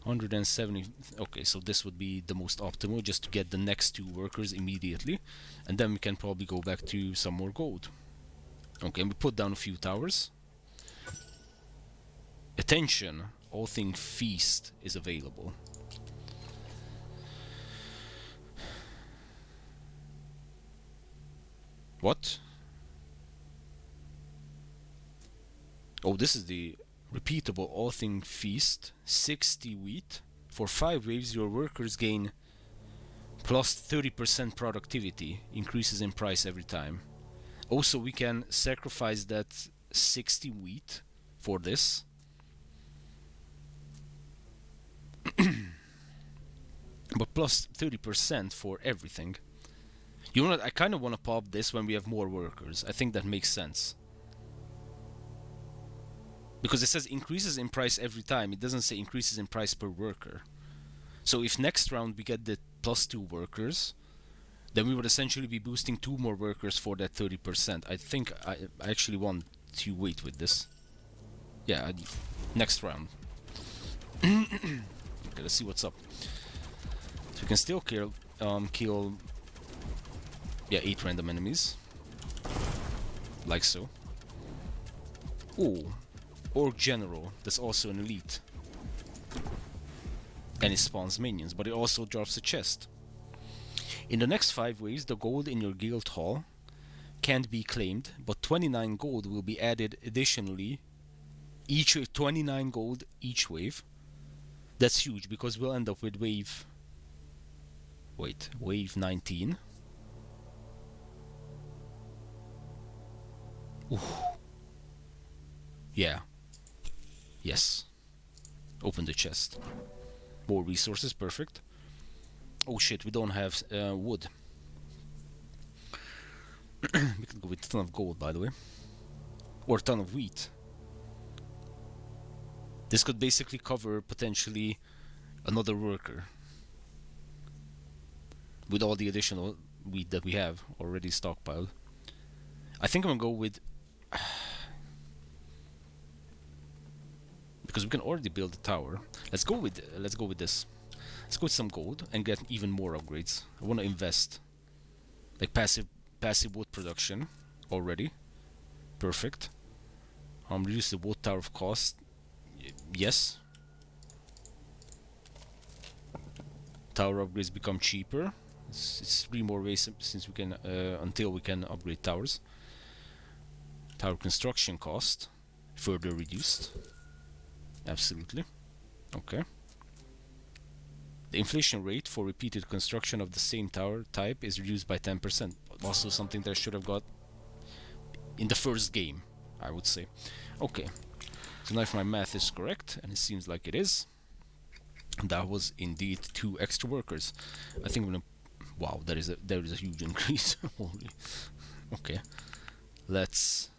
170. Okay, so this would be the most optimal, just to get the next 2 workers immediately. And then we can probably go back to some more gold. Okay, and we put down a few towers. Attention, all thing feast is available. What? Oh, this is the repeatable all thing feast. 60 wheat. For 5 waves, your workers gain plus 30% productivity. Increases in price every time. Also, we can sacrifice that 60 wheat for this. But plus 30% for everything. You know what? I kind of want to pop this when we have more workers. I think that makes sense. Because it says increases in price every time. It doesn't say increases in price per worker. So if next round we get the +2 workers, then we would essentially be boosting 2 more workers for that 30%. I think I actually want to wait with this. Yeah, next round. Okay, let's see what's up. So we can still kill, yeah, 8 random enemies. Like so. Ooh. Orc General, that's also an elite. And it spawns minions, but it also drops a chest. In the next 5 waves, the gold in your guild hall can't be claimed, but 29 gold will be added additionally. Each 29 gold each wave. That's huge because we'll end up with wave... Wait, wave 19. Ooh. Yeah. Yes. Open the chest. More resources, perfect. Oh shit, we don't have wood. We could go with a ton of gold, by the way. Or a ton of wheat. This could basically cover, potentially, another worker. With all the additional wheat that we have already stockpiled. I think I'm gonna go with... because we can already build a tower. Let's go with this. Let's go with some gold and get even more upgrades. I want to invest, like passive wood production already. Perfect. Reduce the wood tower of cost. Yes. Tower upgrades become cheaper. It's 3 more ways since we can until we can upgrade towers. Tower construction cost further reduced. Absolutely. Okay. The inflation rate for repeated construction of the same tower type is reduced by 10%. Also something that I should have got in the first game, I would say. Okay. So now if my math is correct, and it seems like it is, that was indeed 2 extra workers. I think I'm gonna... Wow, there is a huge increase. Holy. Okay. Let's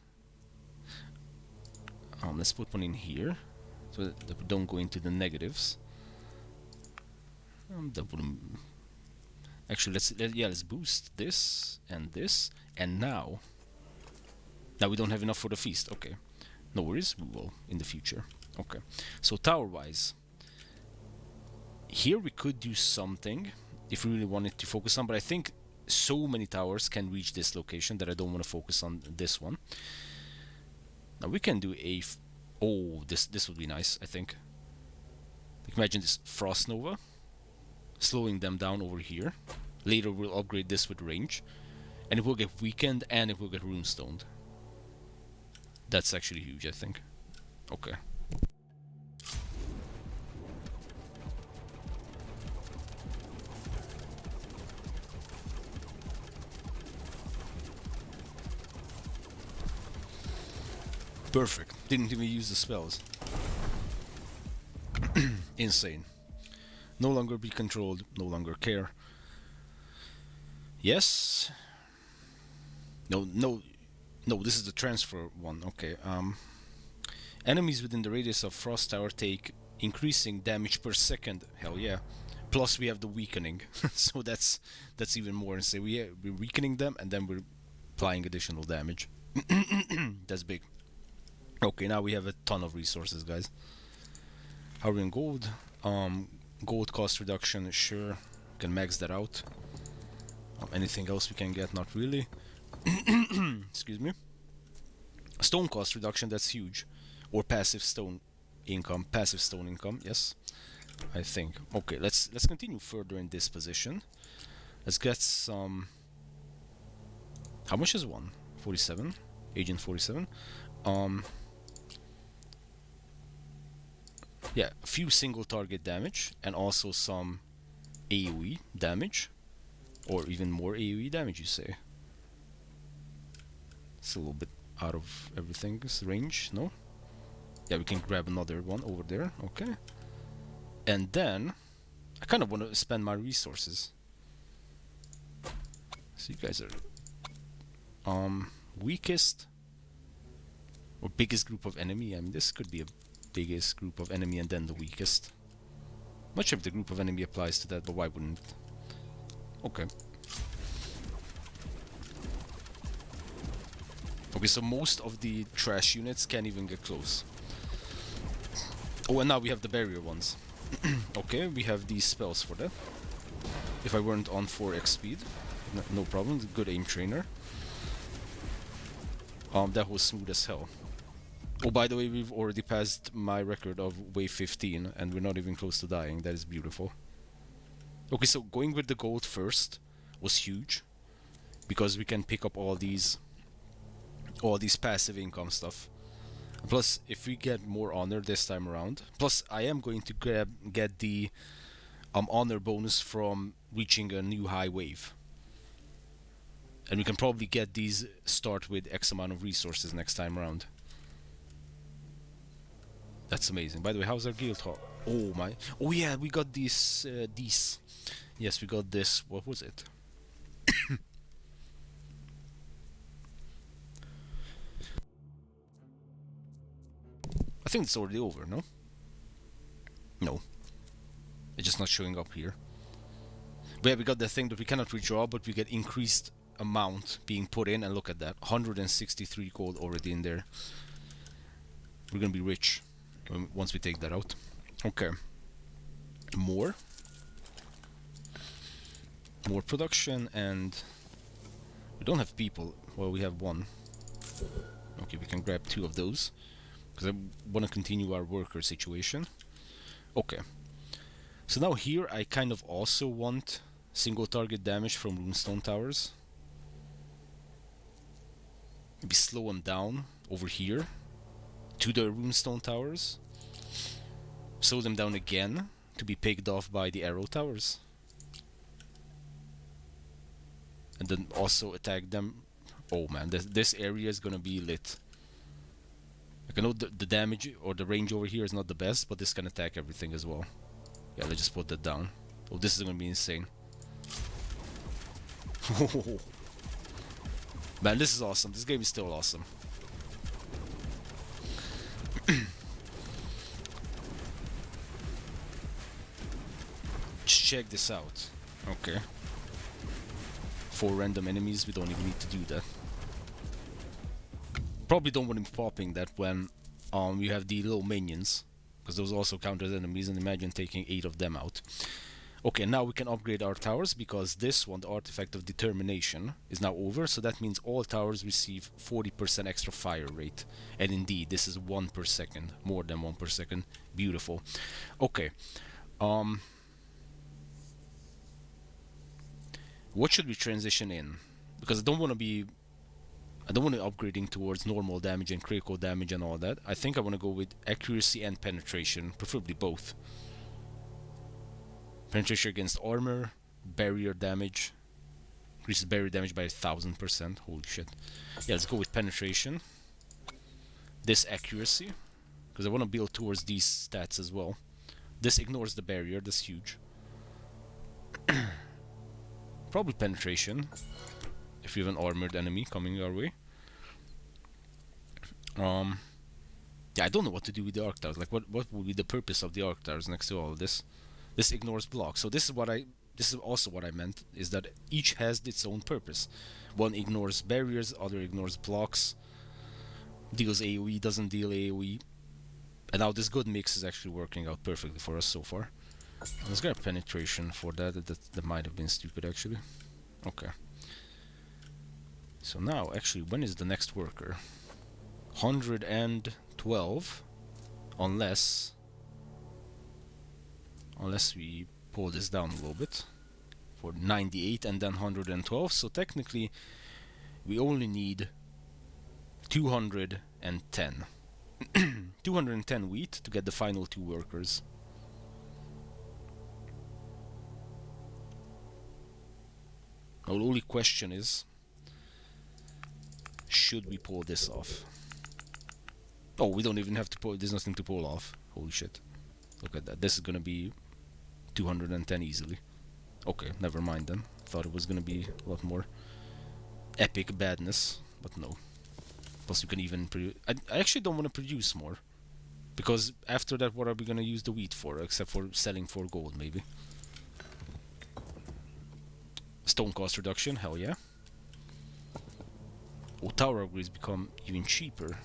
put one in here. So that we don't go into the negatives. That wouldn't... Actually, let's boost this, and now we don't have enough for the feast. Okay, no worries, we will in the future. Okay, so tower-wise, here we could do something if we really wanted to focus on, but I think so many towers can reach this location that I don't want to focus on this one. Now we can do a... Oh, this would be nice, I think. Like imagine this Frost Nova, slowing them down over here. Later we'll upgrade this with range, and it will get weakened and it will get runestoned. That's actually huge, I think. Okay. Perfect. Didn't even use the spells. Insane. No longer be controlled, no longer care. Yes. No, this is the transfer one. Okay. Enemies within the radius of Frost Tower take increasing damage per second. Hell yeah. Plus we have the weakening. So that's even more insane. We're weakening them and then we're applying additional damage. That's big. Okay, now we have a ton of resources, guys. How are we in gold? Gold cost reduction, sure. Can max that out. Anything else we can get? Not really. Excuse me. Stone cost reduction, that's huge. Or passive stone income. Passive stone income, yes. I think. Okay, let's continue further in this position. Let's get some... How much is one? 47? Agent 47. Yeah, a few single target damage and also some AoE damage, or even more AoE damage, you say. It's a little bit out of everything's range, no? Yeah, we can grab another one over there, okay. And then I kind of want to spend my resources. So you guys are weakest or biggest group of enemy. I mean, this could be a biggest group of enemy and then the weakest. Not sure if the group of enemy applies to that, but why wouldn't it? Okay. Okay, so most of the trash units can't even get close. Oh, and now we have the barrier ones. Okay, we have these spells for that. If I weren't on 4x speed, no problem. Good aim trainer. That was smooth as hell. Oh, by the way, we've already passed my record of wave 15, and we're not even close to dying. That is beautiful. Okay, so going with the gold first was huge, because we can pick up all these passive income stuff. Plus, if we get more honor this time around, plus I am going to get the honor bonus from reaching a new high wave. And we can probably get these start with X amount of resources next time around. That's amazing. By the way, how's our guild hall? Oh my! Oh yeah, we got these. Yes, we got this. What was it? I think it's already over. No. No. It's just not showing up here. But yeah, we got the thing that we cannot withdraw, but we get increased amount being put in, and look at that, 163 gold already in there. We're gonna be rich once we take that out. Okay. More production, and we don't have people. Well, we have one. Okay, we can grab 2 of those because I want to continue our worker situation. Okay. So now here I kind of also want single target damage from runestone towers. Maybe slow them down over here to the runestone towers. Slow them down again to be picked off by the arrow towers. And then also attack them. Oh man, this area is gonna be lit. Like, I know the damage or the range over here is not the best, but this can attack everything as well. Yeah, let's just put that down. Oh, this is gonna be insane. Man, this is awesome. This game is still awesome. Just check this out. Okay. 4 random enemies, we don't even need to do that. Probably don't want him popping that when you have the little minions, because those also count as enemies, and imagine taking 8 of them out. Okay, now we can upgrade our towers, because this one, the artifact of determination, is now over, so that means all towers receive 40% extra fire rate. And indeed, this is 1 per second, more than 1 per second. Beautiful. Okay. What should we transition in? Because I don't want to be upgrading towards normal damage and critical damage and all that. I think I want to go with accuracy and penetration, preferably both. Penetration against armor, barrier damage, increases barrier damage by 1000%. Holy shit. Yeah, let's go with penetration. This accuracy, because I want to build towards these stats as well. This ignores the barrier, that's huge. Probably penetration, if you have an armored enemy coming our way. Yeah, I don't know what to do with the arc towers. Like, what would be the purpose of the arc towers next to all of this? This ignores blocks. So this is also what I meant, is that each has its own purpose. One ignores barriers, other ignores blocks. Deals AoE, doesn't deal AoE. And now this good mix is actually working out perfectly for us so far. Let's get a penetration for that. That might have been stupid, actually. Okay. So now, actually, when is the next worker? 112, unless we pull this down a little bit for 98 and then 112. So technically, we only need 210. 210 wheat to get the final 2 workers. Now, the only question is, should we pull this off? Oh, we don't even have to pull. There's nothing to pull off. Holy shit. Look at that. This is gonna be 210 easily. Okay, never mind then. Thought it was gonna be a lot more. epic badness, but no. Plus you can even produce... I actually don't want to produce more. Because after that, what are we gonna use the wheat for? Except for selling for gold, maybe. Stone cost reduction, hell yeah. Oh, tower upgrades become even cheaper.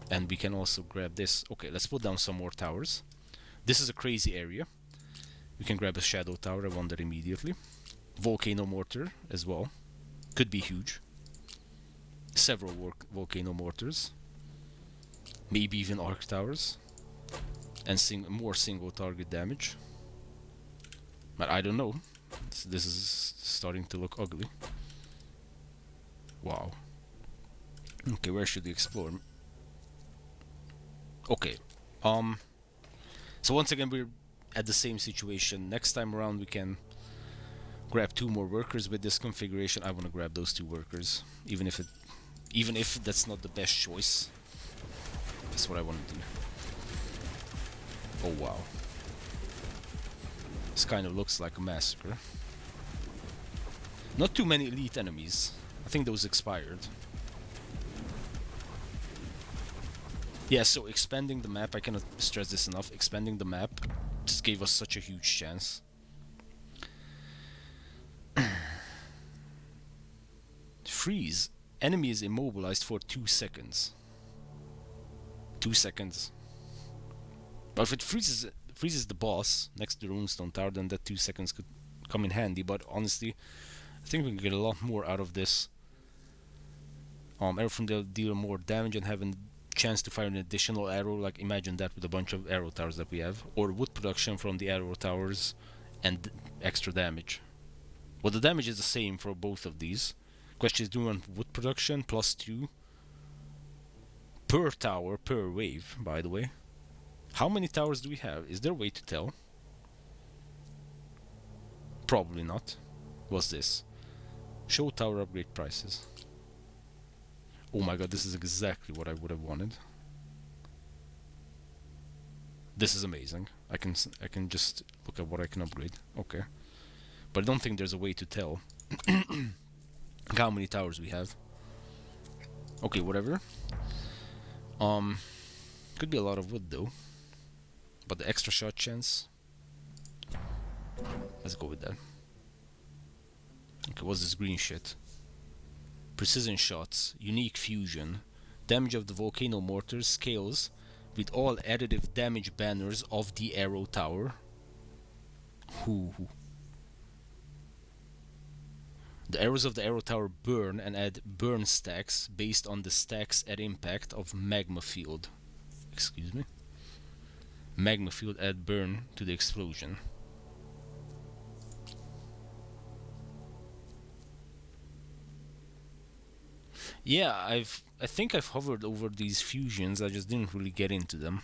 And we can also grab this. Okay, let's put down some more towers. This is a crazy area. We can grab a shadow tower, I wonder immediately. Volcano mortar as well. Could be huge. Several volcano mortars. Maybe even arc towers. And more single target damage. But I don't know. This is starting to look ugly. Wow. Okay, where should we explore? Okay. So once again we're at the same situation. Next time around we can grab 2 more workers with this configuration. I want to grab those 2 workers. Even if that's not the best choice. That's what I want to do. Oh wow. This kind of looks like a massacre. Not too many elite enemies. I think those expired. Yeah, so expanding the map, I cannot stress this enough, expanding the map just gave us such a huge chance. Freeze. Enemy is immobilized for 2 seconds. 2 seconds. But if it freezes the boss next to the runestone tower, then that 2 seconds could come in handy. But honestly, I think we can get a lot more out of this. Arrow from the deal more damage and have a chance to fire an additional arrow. Like imagine that with a bunch of arrow towers that we have. Or wood production from the arrow towers and extra damage. Well, the damage is the same for both of these. Question is, do we want wood production +2 per tower per wave, by the way? How many towers do we have? Is there a way to tell? Probably not. What's this? Show tower upgrade prices. Oh my god, this is exactly what I would have wanted. This is amazing. I can just look at what I can upgrade. Okay. But I don't think there's a way to tell how many towers we have. Okay, whatever. Could be a lot of wood though. But the extra shot chance. Let's go with that. Okay, what's this green shit? Precision shots, unique fusion. Damage of the volcano mortars scales with all additive damage banners of the arrow tower. Hoo. The arrows of the arrow tower burn and add burn stacks based on the stacks at impact of magma field. Excuse me. Magma field add burn to the explosion. Yeah, I think I've hovered over these fusions, I just didn't really get into them.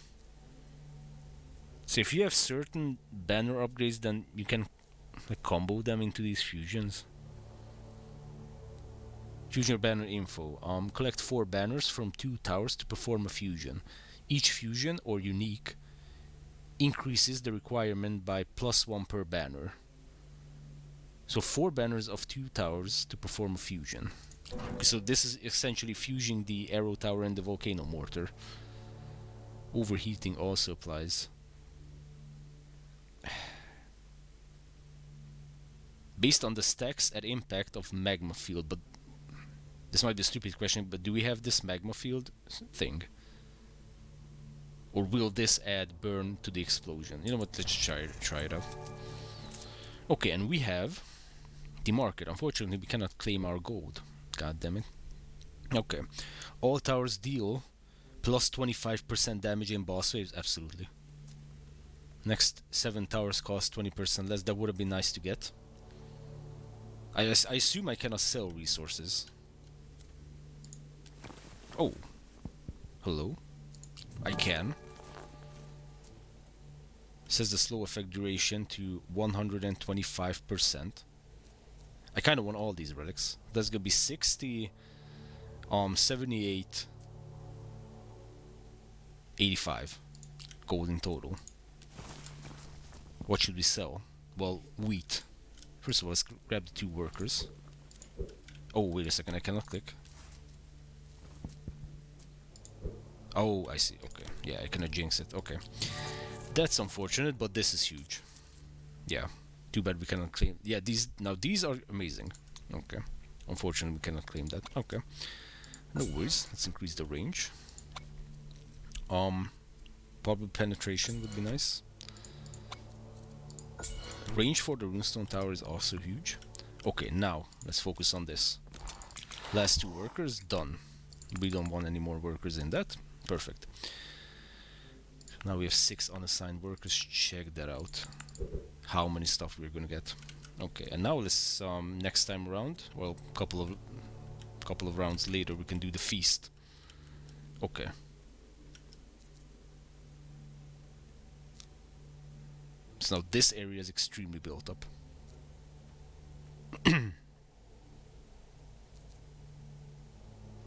So if you have certain banner upgrades, then you can like combo them into these fusions. Fusion banner info. Collect 4 banners from 2 towers to perform a fusion. Each fusion, or unique, increases the requirement by +1 per banner. So 4 banners of 2 towers to perform a fusion. So this is essentially fusing the arrow tower and the volcano mortar. Overheating also applies. Based on the stacks at impact of magma field, but this might be a stupid question, but do we have this magma field thing? Or will this add burn to the explosion? You know what, let's try it out. Okay, and we have the market. Unfortunately, we cannot claim our gold. God damn it. Okay. All towers deal plus 25% damage in boss waves. Absolutely. Next 7 towers cost 20% less. That would have been nice to get. I assume I cannot sell resources. Oh. Hello. I can. Says the slow effect duration to 125%. I kind of want all these relics. That's gonna be 60, 78, 85 gold in total. What should we sell? Well, wheat. First of all, let's grab the 2 workers. Oh, wait a second, I cannot click. Oh, I see, okay. Yeah, I cannot jinx it, okay. That's unfortunate, but this is huge. Yeah, too bad we cannot claim. Yeah, these are amazing. Okay, unfortunately we cannot claim that. Okay, no worries. Let's increase the range. Probably penetration would be nice. Range for the runestone tower is also huge. Okay, now let's focus on this. Last 2 workers done. We don't want any more workers in that. Perfect. Now we have 6 unassigned workers. Check that out. How many stuff we're gonna get. Okay, and now let's next time around, well, couple of rounds later, we can do the feast. Okay. So now this area is extremely built up.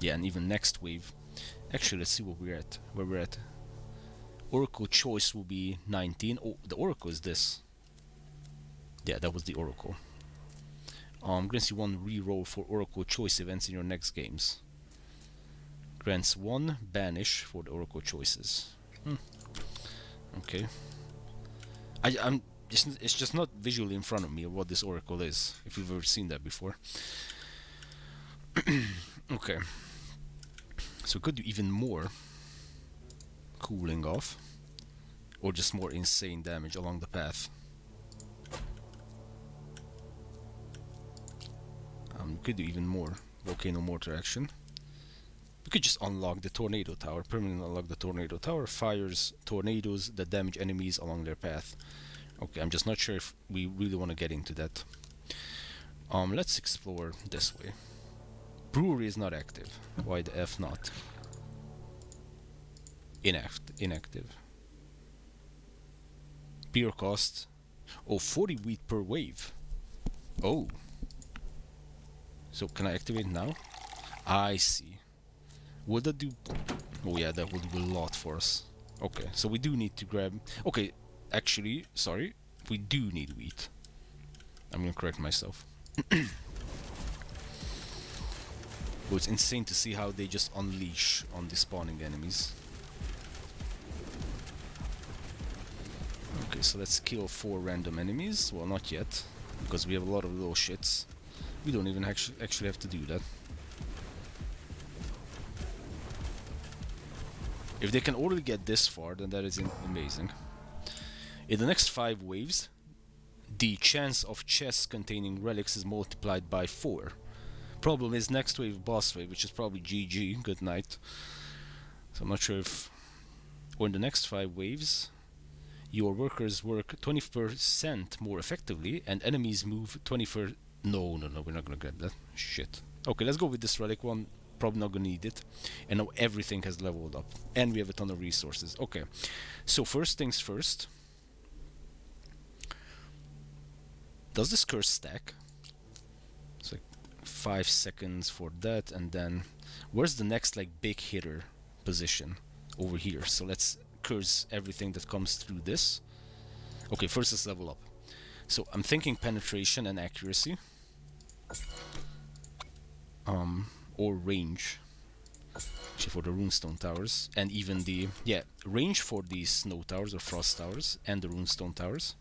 Yeah, and even next wave. Actually, let's see what we're at. Where we're at. Oracle choice will be 19. Oh, the Oracle is this. Yeah, that was the Oracle. Grants you 1 reroll for Oracle choice events in your next games. Grants 1 banish for the Oracle choices. Okay. It's just not visually in front of me what this Oracle is, if you've ever seen that before. Okay. So we could do even more cooling off, or just more insane damage along the path. We could do even more volcano mortar action. We could just unlock the tornado tower, permanently unlock the tornado tower, fires tornadoes that damage enemies along their path. Okay, I'm just not sure if we really want to get into that. Let's explore this way. Brewery is not active. Why the F not? Inactive. Beer cost. Oh, 40 wheat per wave. Oh. So can I activate now? I see. Will that do... Oh yeah, that will do a lot for us. Okay, so we do need to grab... Okay, actually, sorry. We do need wheat. I'm gonna correct myself. But it's insane to see how they just unleash on the spawning enemies. Okay, so let's kill 4 random enemies. Well, not yet, because we have a lot of little shits. We don't even actually have to do that. If they can already get this far, then that is amazing. In the next 5 waves, the chance of chests containing relics is multiplied by 4. Problem is next wave, boss wave, which is probably GG, good night. So I'm not sure if... Or in the next 5 waves, your workers work 20% more effectively, and enemies move 20%... No, we're not gonna get that. Shit. Okay, let's go with this relic one. Probably not gonna need it. And now everything has leveled up. And we have a ton of resources. Okay. So first things first. Does this curse stack? It's like 5 seconds for that, and then... Where's the next, like, big hitter position? Over here. So let's curse everything that comes through this. Okay, first let's level up. So I'm thinking penetration and accuracy. Or range. Actually for the runestone towers. And even the... Yeah, range for the snow towers or frost towers. And the runestone towers.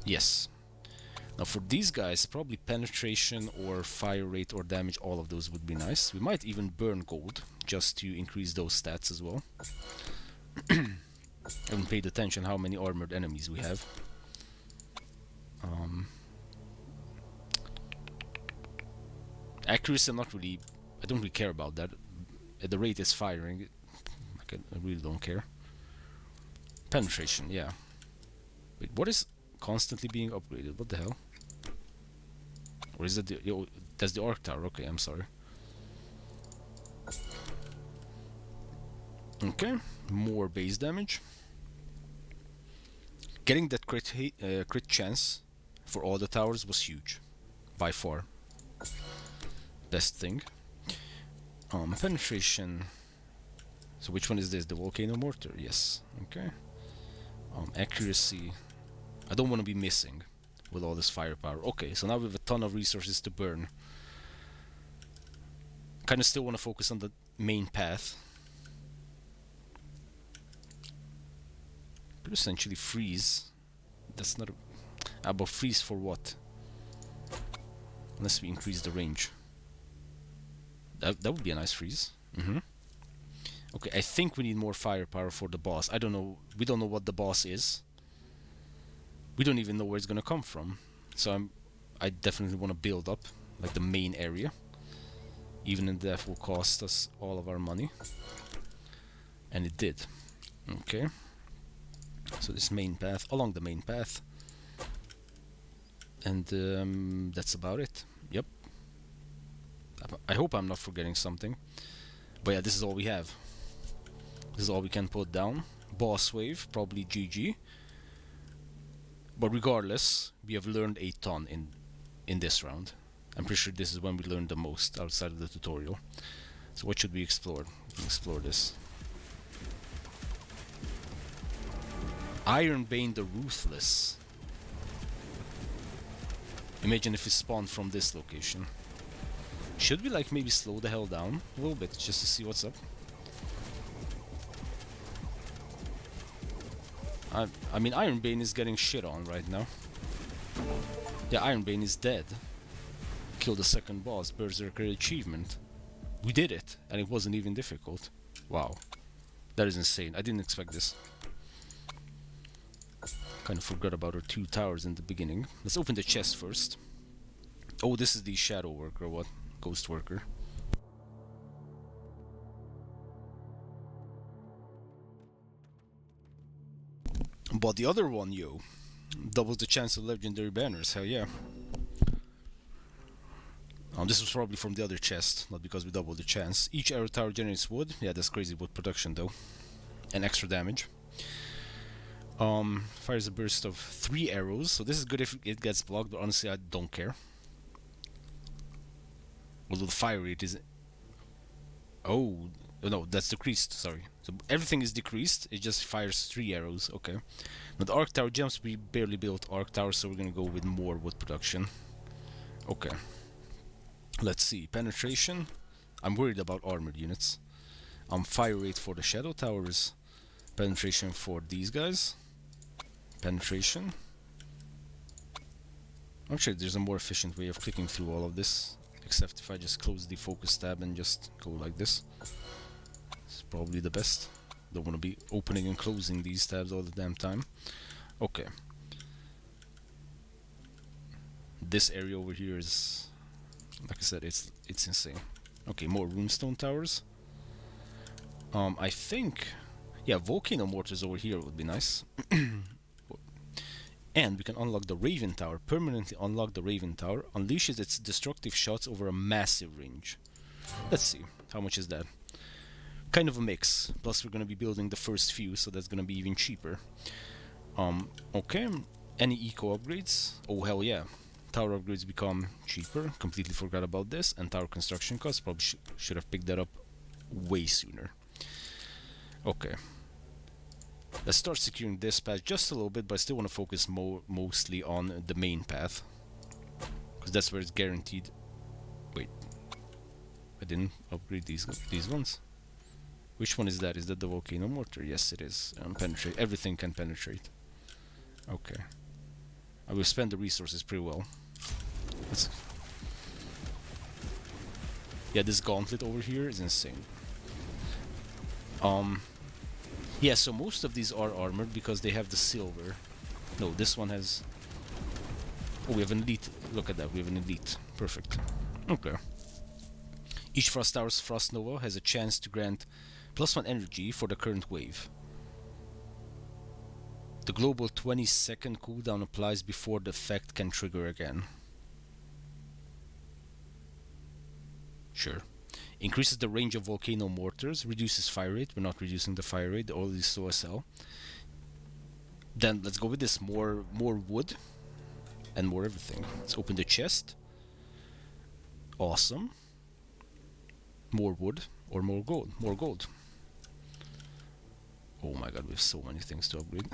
Yes. Now for these guys, probably penetration or fire rate or damage, all of those would be nice. We might even burn gold, just to increase those stats as well. I haven't paid attention how many armored enemies we have. Accuracy, I don't really care about that. At the rate it's firing, I really don't care. Penetration, yeah. Wait, what is constantly being upgraded? What the hell? Or is that that's the arc tower? Okay, I'm sorry. Okay, more base damage. Getting that crit chance for all the towers was huge, by far. Best thing. Penetration. So which one is this? The volcano mortar? Yes. Okay. Accuracy. I don't want to be missing. with all this firepower. Okay, so now we have a ton of resources to burn. Kind of still want to focus on the main path. Could essentially freeze. That's not a... but freeze for what? Unless we increase the range. That would be a nice freeze. Okay, I think we need more firepower for the boss. I don't know. We don't know what the boss is. We don't even know where it's gonna come from. So I definitely want to build up like the main area. Even if that will cost us all of our money. And it did. Okay. So this main path, along the main path. And that's about it. Yep. I hope I'm not forgetting something. But yeah, this is all we have. This is all we can put down. Boss wave, probably GG. But regardless, we have learned a ton in this round. I'm pretty sure this is when we learned the most outside of the tutorial. So what should we explore? We can explore this. Ironbane the Ruthless. Imagine if it spawned from this location. Should we like maybe slow the hell down a little bit just to see what's up? I mean, Ironbane is getting shit on right now. Yeah, Ironbane is dead. Kill the second boss, Berserker achievement. We did it, and it wasn't even difficult. Wow. That is insane. I didn't expect this. Kind of forgot about our 2 towers in the beginning. Let's open the chest first. Oh, this is the Shadow Worker, what? Ghost Worker. But the other one, yo, doubles the chance of legendary banners, hell yeah. This was probably from the other chest, not because we doubled the chance. Each arrow tower generates wood. Yeah, that's crazy wood production though. And extra damage. Fires a burst of 3 arrows, so this is good if it gets blocked, but honestly I don't care. Although the fire rate is... Oh, no, that's decreased, sorry. So everything is decreased, it just fires 3 arrows, okay. Now the arc tower jumps, we barely built arc tower, so we're gonna go with more wood production. Okay. Let's see, penetration. I'm worried about armored units. Fire rate for the shadow towers. Penetration for these guys. Penetration. I'm sure there's a more efficient way of clicking through all of this. Except if I just close the focus tab and just go like this. It's probably the best. Don't want to be opening and closing these tabs all the damn time. Okay. This area over here is... like I said, it's insane. Okay, more runestone towers. I think... yeah, volcano mortars over here would be nice. And we can unlock the Raven Tower. Permanently unlock the Raven Tower. Unleashes its destructive shots over a massive range. Let's see. How much is that? Kind of a mix. Plus we're going to be building the first few, so that's going to be even cheaper. Okay. Any eco upgrades? Oh, hell yeah. Tower upgrades become cheaper. Completely forgot about this. And tower construction costs. Probably should have picked that up way sooner. Okay. Let's start securing this path just a little bit, but I still want to focus mostly on the main path. Because that's where it's guaranteed. Wait. I didn't upgrade these ones. Which one is that? Is that the volcano mortar? Yes, it is. Penetrate. Everything can penetrate. Okay. I will spend the resources pretty well. Yeah, this gauntlet over here is insane. Yeah, so most of these are armored because they have the silver. No, this one has... oh, we have an elite. Look at that, we have an elite. Perfect. Okay. Each Frost Tower's Frost Nova has a chance to grant +1 energy for the current wave. The global 20-second cooldown applies before the effect can trigger again. Sure. Increases the range of volcano mortars, reduces fire rate. We're not reducing the fire rate, all is OSL. Then let's go with this, more wood and more everything. Let's open the chest. Awesome. More wood or more gold. More gold. Oh my god, we have so many things to upgrade.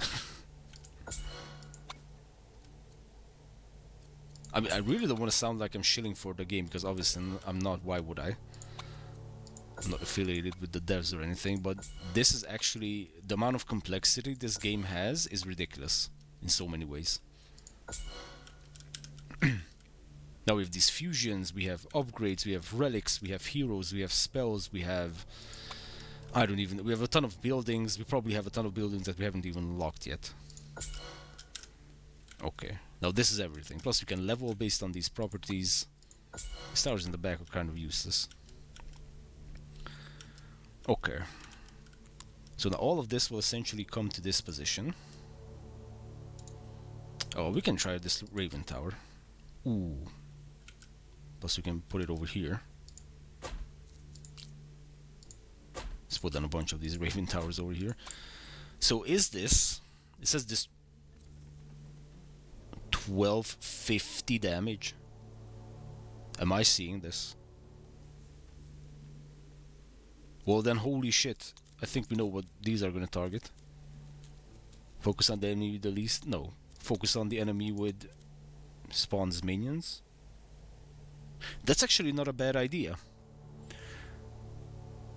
I mean, I really don't want to sound like I'm shilling for the game, because obviously I'm not. Why would I? I'm not affiliated with the devs or anything, but this is actually... the amount of complexity this game has is ridiculous in so many ways. Now we have these fusions, we have upgrades, we have relics, we have heroes, we have spells, we have... we have a ton of buildings. We probably have a ton of buildings that we haven't even locked yet. Okay, now this is everything. Plus we can level based on these properties. The stars in the back are kind of useless. Okay. So now all of this will essentially come to this position. Oh, we can try this Raven Tower. Ooh. Plus we can put it over here. Let's put down a bunch of these Raven Towers over here. So is this... it says this 1250 damage. Am I seeing this? Well then, holy shit. I think we know what these are gonna target. Focus on the enemy with the least... no. Focus on the enemy with spawns minions. That's actually not a bad idea.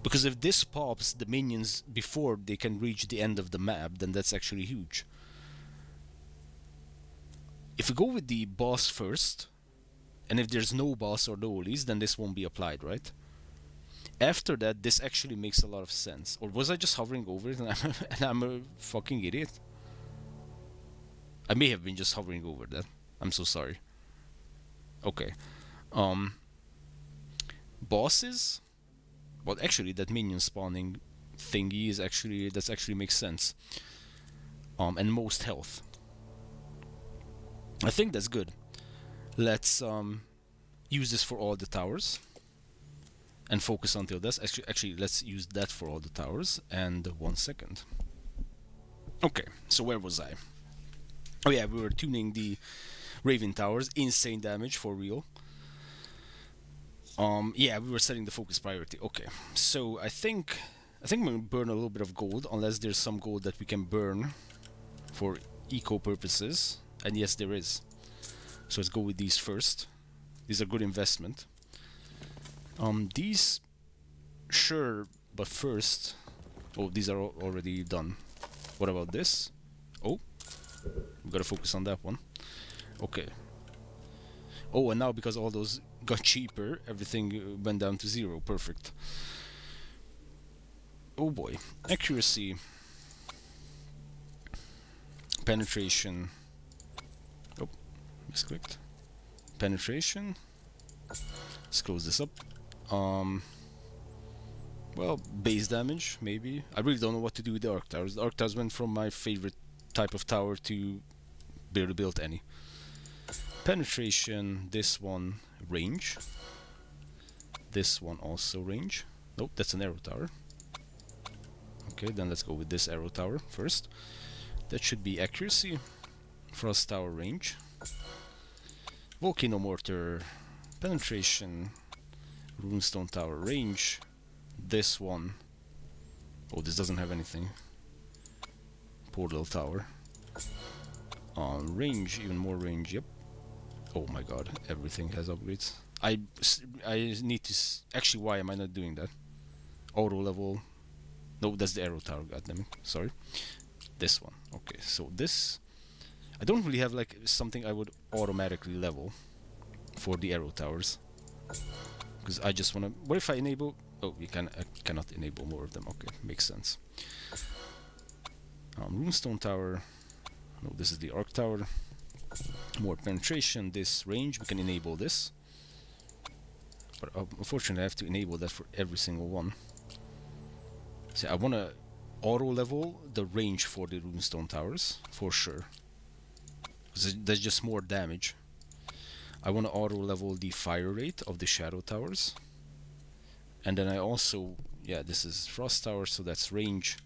Because if this pops the minions before they can reach the end of the map, then that's actually huge. If we go with the boss first, and if there's no boss or no release, then this won't be applied, right? After that, this actually makes a lot of sense. Or was I just hovering over it and I'm a fucking idiot? I may have been just hovering over that. I'm so sorry. Okay. Bosses? Well, actually, that minion spawning thingy is actually... that actually makes sense. And most health. I think that's good. Let's use this for all the towers. And focus until this. Actually, let's use that for all the towers. And 1 second. Okay, so where was I? Oh yeah, we were tuning the Raven Towers. Insane damage, for real. Yeah, we were setting the focus priority. Okay, so I think I'm gonna burn a little bit of gold, unless there's some gold that we can burn for eco purposes. And yes, there is. So let's go with these first. These are good investment. These, sure, but first... oh, these are already done. What about this? Oh, we gotta focus on that one. Okay. Oh, and now because all those got cheaper, everything went down to 0. Perfect. Oh boy. Accuracy. Penetration. Oh, misclicked. Penetration. Let's close this up. Well, base damage, maybe. I really don't know what to do with the Arc Towers. The Arc Towers went from my favorite type of tower to barely built any. Penetration, this one, range. This one also range. Nope, that's an arrow tower. Okay, then let's go with this arrow tower first. That should be accuracy. Frost tower range. Volcano mortar, penetration, runestone tower range. This one. Oh, this doesn't have anything. Portal tower. Range, even more range. Yep. Oh my god, everything has upgrades. I need to... actually, why am I not doing that? Auto level... no, that's the arrow tower, goddammit. Sorry. This one. Okay, so this... I don't really have like something I would automatically level for the arrow towers. Because I just want to... what if I enable... oh, I cannot enable more of them. Okay, makes sense. Runestone tower... no, this is the arc tower. More penetration, this range, we can enable this. But unfortunately I have to enable that for every single one. See, I want to auto level the range for the runestone towers, for sure. There's just more damage. I want to auto level the fire rate of the shadow towers. And then I also... yeah, this is frost tower, so that's range.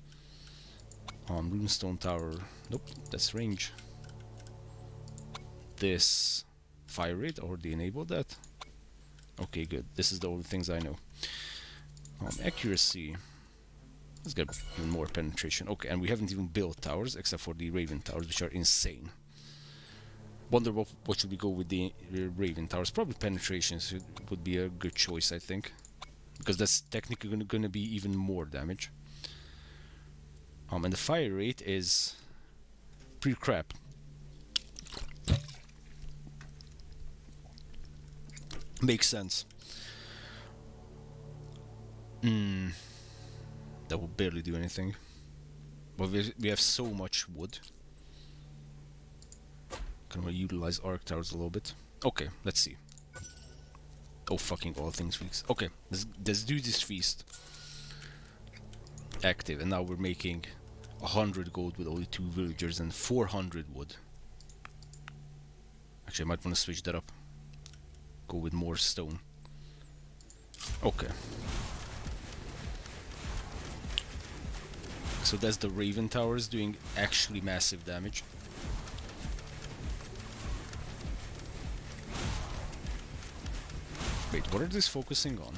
Runestone tower... nope, that's range. This fire rate, already enabled that. Okay, good. This is the only things I know. Accuracy. Let's get even more penetration. Okay, and we haven't even built towers except for the Raven towers, which are insane. Wonder what should we go with the Raven Towers? Probably penetration would be a good choice, I think, because that's technically gonna be even more damage. And the fire rate is pretty crap. Makes sense. That will barely do anything. But we have so much wood. Can we utilize arc towers a little bit? Okay, let's see. Oh, fucking all things feast. Okay, let's do this feast. Active, and now we're making 100 gold with only 2 villagers and 400 wood. Actually, I might want to switch that up. Go with more stone. Okay. So that's the Raven Towers doing actually massive damage. Wait, what are these focusing on?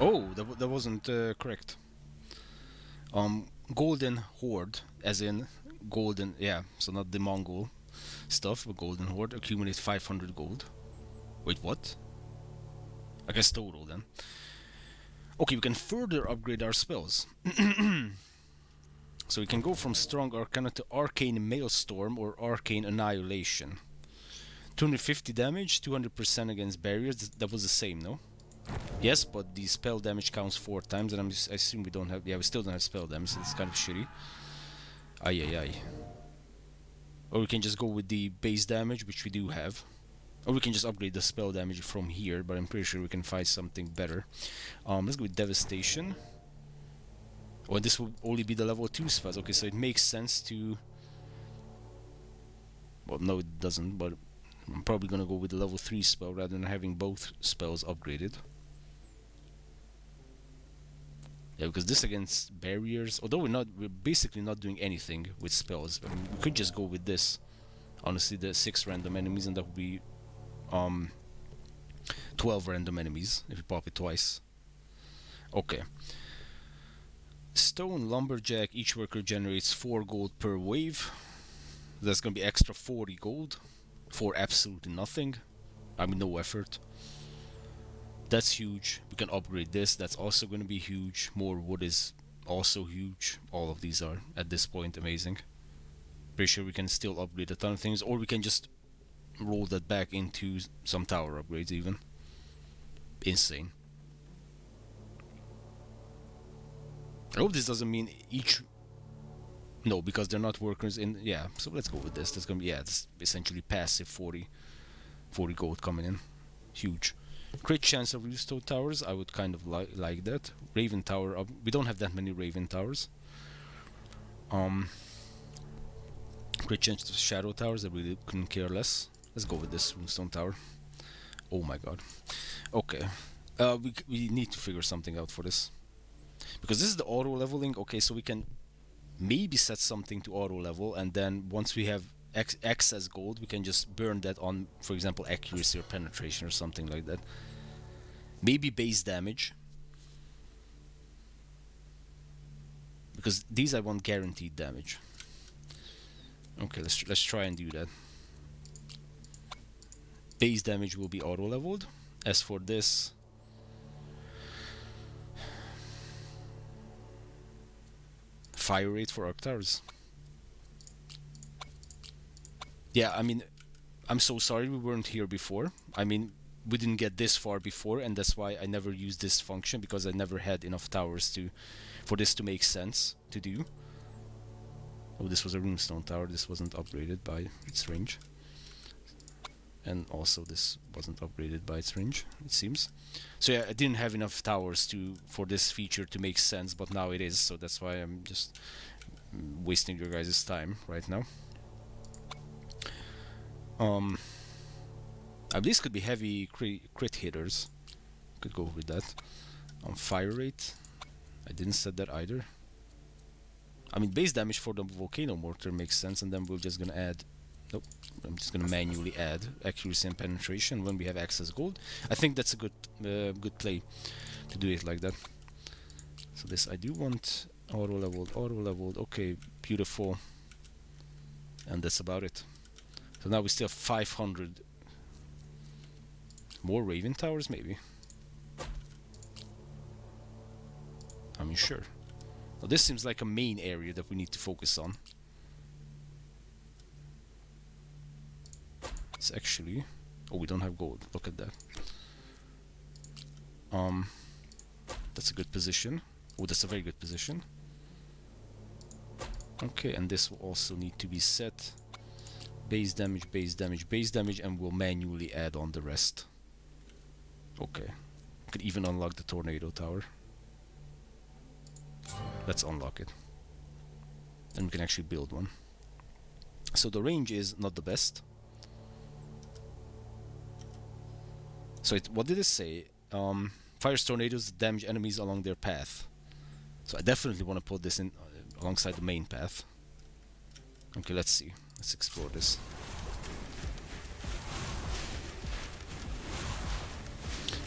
Oh, that wasn't correct. Golden Horde, as in golden, yeah, so not the Mongol stuff, but Golden Horde, accumulate 500 gold. Wait, what? I guess total then. Okay, we can further upgrade our spells. So we can go from Strong Arcana to Arcane Maelstrom or Arcane Annihilation. 250 damage, 200% against barriers. That was the same, no? Yes, but the spell damage counts 4 times, and I assume we don't have... Yeah, we still don't have spell damage, so it's kind of shitty. Ay, ay, ay. Or we can just go with the base damage, which we do have. Or we can just upgrade the spell damage from here, but I'm pretty sure we can find something better. Let's go with Devastation. Oh, and this will only be the level 2 spells. Okay, so it makes sense to... Well, no, it doesn't, but I'm probably gonna go with the level 3 spell rather than having both spells upgraded. Yeah, because this against barriers, although we're basically not doing anything with spells. I mean, we could just go with this. Honestly, the 6 random enemies, and that would be 12 random enemies if you pop it twice. Okay. Stone Lumberjack, each worker generates 4 gold per wave. That's gonna be extra 40 gold for absolutely nothing. I mean, no effort. That's huge. We can upgrade this. That's also going to be huge. More wood is also huge. All of these are, at this point, amazing. Pretty sure we can still upgrade a ton of things, or we can just roll that back into some tower upgrades even. Insane. I hope this doesn't mean each... No, because they're not workers in... Yeah, so let's go with this. That's going to be... Yeah, it's essentially passive 40 gold coming in. Huge. Crit chance of Restore Towers, I would kind of like that. Raven Tower, we don't have that many Raven Towers. Crit chance of Shadow Towers, I really couldn't care less. Let's go with this Runestone Tower. Oh my god. Okay. We need to figure something out for this. Because this is the auto leveling, okay, so we can maybe set something to auto level, and then once we have excess gold, we can just burn that on, for example, accuracy or penetration or something like that. Maybe base damage, because these I want guaranteed damage. Okay, let's try and do that. Base damage will be auto leveled. As for this, fire rate for arc towers. Yeah, I mean, I'm so sorry we weren't here before. I mean, we didn't get this far before, and that's why I never used this function, because I never had enough towers for this to make sense to do. Oh, this was a runestone tower. This wasn't upgraded by its range. And also this wasn't upgraded by its range, it seems. So yeah, I didn't have enough towers for this feature to make sense, but now it is, so that's why I'm just wasting your guys' time right now. These could be heavy crit hitters. Could go with that. Fire rate, I didn't set that either. I mean, base damage for the volcano mortar makes sense, and then we're just gonna add... Nope, I'm just gonna manually add accuracy and penetration when we have excess gold. I think that's a good play to do it like that. So this I do want auto leveled, okay, beautiful. And that's about it. So now we still have 500 more Raven Towers, maybe. I mean, sure. Well, this seems like a main area that we need to focus on. It's actually... Oh, we don't have gold. Look at that. That's a good position. Oh, that's a very good position. Okay, and this will also need to be set. Base damage, base damage, base damage, and we'll manually add on the rest. Okay. Could even unlock the tornado tower. Let's unlock it. Then we can actually build one. So the range is not the best. So what did it say? Fires tornadoes damage enemies along their path. So I definitely want to put this in alongside the main path. Okay, let's see. Let's explore this.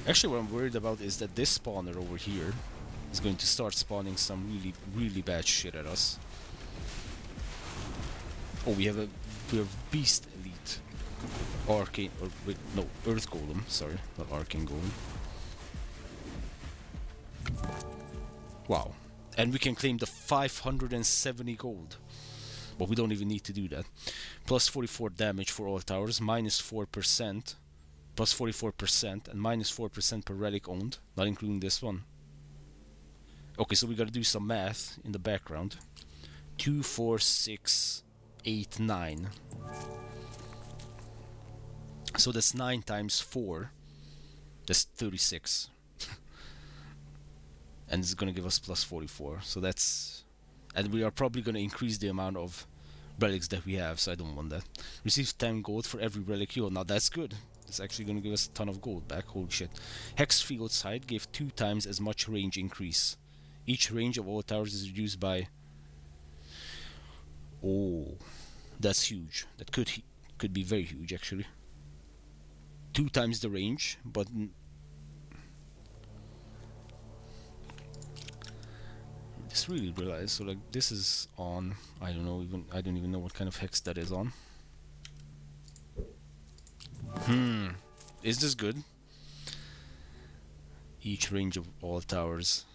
Actually, what I'm worried about is that this spawner over here is going to start spawning some really, really bad shit at us. Oh, we have Beast Elite. Arcane, or wait, no, Earth Golem, sorry, not Arcane Golem. Wow. And we can claim the 570 gold. But we don't even need to do that. Plus 44 damage for all towers, minus 4%, plus 44%, and minus 4% per relic owned, not including this one. Okay, so we gotta do some math in the background. 2, 4, 6, 8, 9. So that's 9 times 4. That's 36. And it's gonna give us plus 44. So that's... And we are probably gonna increase the amount of relics that we have, so I don't want that. Receive 10 gold for every relic you own. Now that's good. It's actually gonna give us a ton of gold back. Holy shit. Hex Field Side gave 2 times as much range increase. Each range of all towers is reduced by... Oh, that's huge. That could be very huge, actually. 2 times the range, but... Just really realized, so like this is on, I don't even know what kind of hex that is on. Is this good? Each range of all towers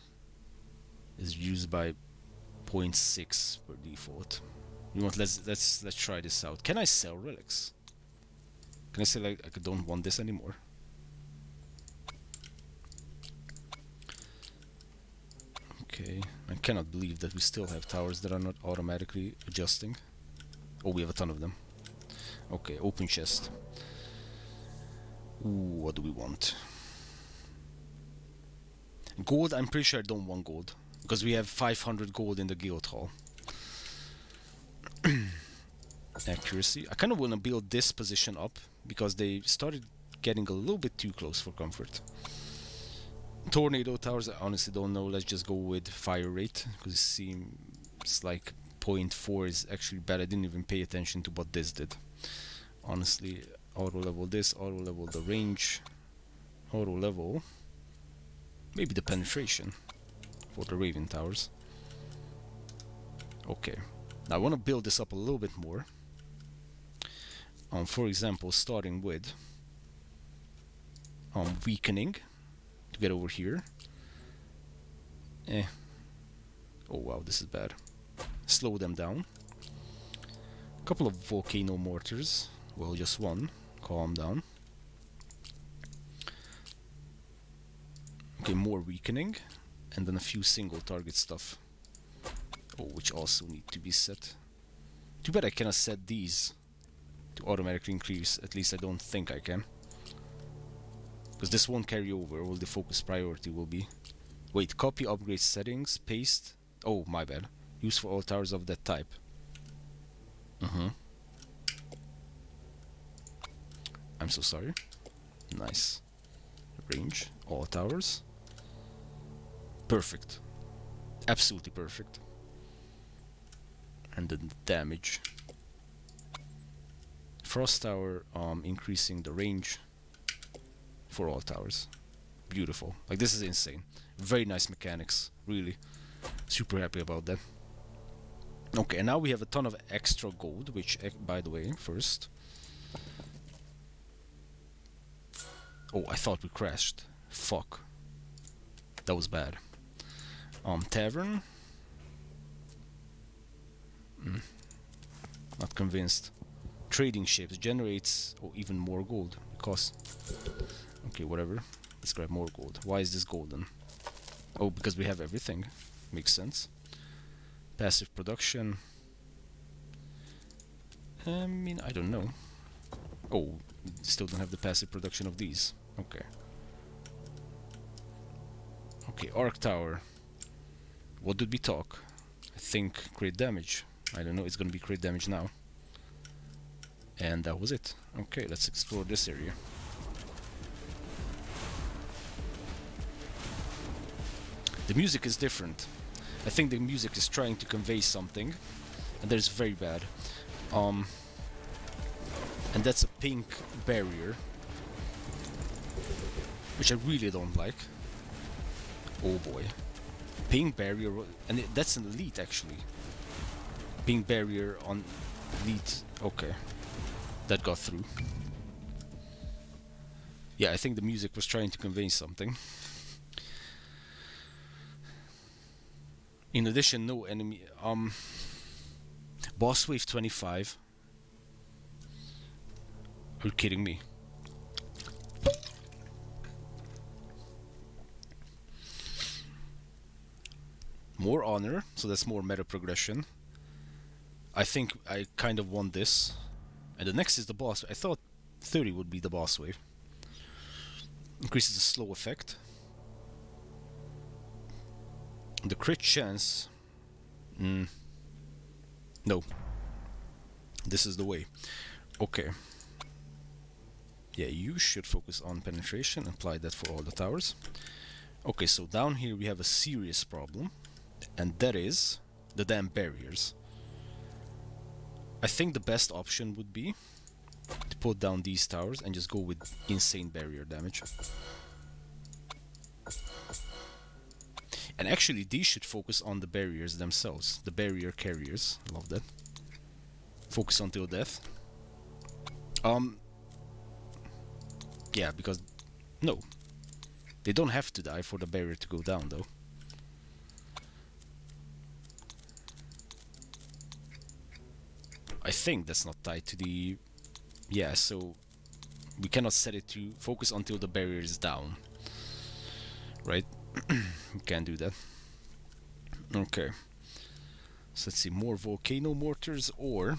is used by 0.6 per default. You know what, let's try this out. Can I sell relics? Can I say like I don't want this anymore? Okay, I cannot believe that we still have towers that are not automatically adjusting. Oh, we have a ton of them. Okay, open chest. Ooh, what do we want? Gold, I'm pretty sure I don't want gold. Because we have 500 gold in the guild hall. Accuracy. I kind of want to build this position up. Because they started getting a little bit too close for comfort. Tornado towers, I honestly don't know. Let's just go with fire rate. Because it seems like 0.4 is actually bad. I didn't even pay attention to what this did. Honestly, auto level this, auto level the range, auto level maybe the penetration for the Raven towers. Okay, now I want to build this up a little bit more. For example, starting with weakening to get over here. Oh wow, this is bad. Slow them down. A couple of volcano mortars. Well, just one. Calm down. Okay, more weakening. And then a few single target stuff. Oh, which also need to be set. Too bad I cannot set these to automatically increase. At least I don't think I can. Because this won't carry over. All the focus priority will be. Wait, copy upgrade settings, paste. Oh, my bad. Use for all towers of that type. I'm so sorry. Nice. Range, all towers. Perfect. Absolutely perfect. And then damage. Frost tower, increasing the range for all towers. Beautiful. Like, this is insane. Very nice mechanics. Really. Super happy about that. Okay, and now we have a ton of extra gold, which, by the way, first... Oh, I thought we crashed. Fuck. That was bad. Tavern? Not convinced. Trading ships generates even more gold. Cost. Okay, whatever. Let's grab more gold. Why is this golden? Oh, because we have everything. Makes sense. Passive production. I mean, I don't know. Oh, still don't have the passive production of these. Okay. Okay, Arc Tower. What did we talk? I think crit damage. I don't know, it's gonna be crit damage now. And that was it. Okay, let's explore this area. The music is different. I think the music is trying to convey something, and that is very bad. And that's a pink barrier, which I really don't like. Oh boy. Pink barrier, and that's an elite actually. Pink barrier on elite. Okay. That got through. Yeah, I think the music was trying to convey something. In addition, no enemy. Boss wave 25. Are you kidding me? More honor, so that's more meta progression. I think I kind of want this. And the next is the boss. I thought 30 would be the boss wave. Increases the slow effect. The crit chance. No. This is the way. Okay. Yeah, you should focus on penetration. Apply that for all the towers. Okay, so down here we have a serious problem. And that is the damn barriers. I think the best option would be to put down these towers and just go with insane barrier damage. And actually these should focus on the barriers themselves. The barrier carriers. I love that. Focus until death. Yeah, because... No. They don't have to die for the barrier to go down though. I think that's not tied to the... Yeah, so... We cannot set it to focus until the barrier is down. Right? We can't do that. Okay. So let's see, more volcano mortars or...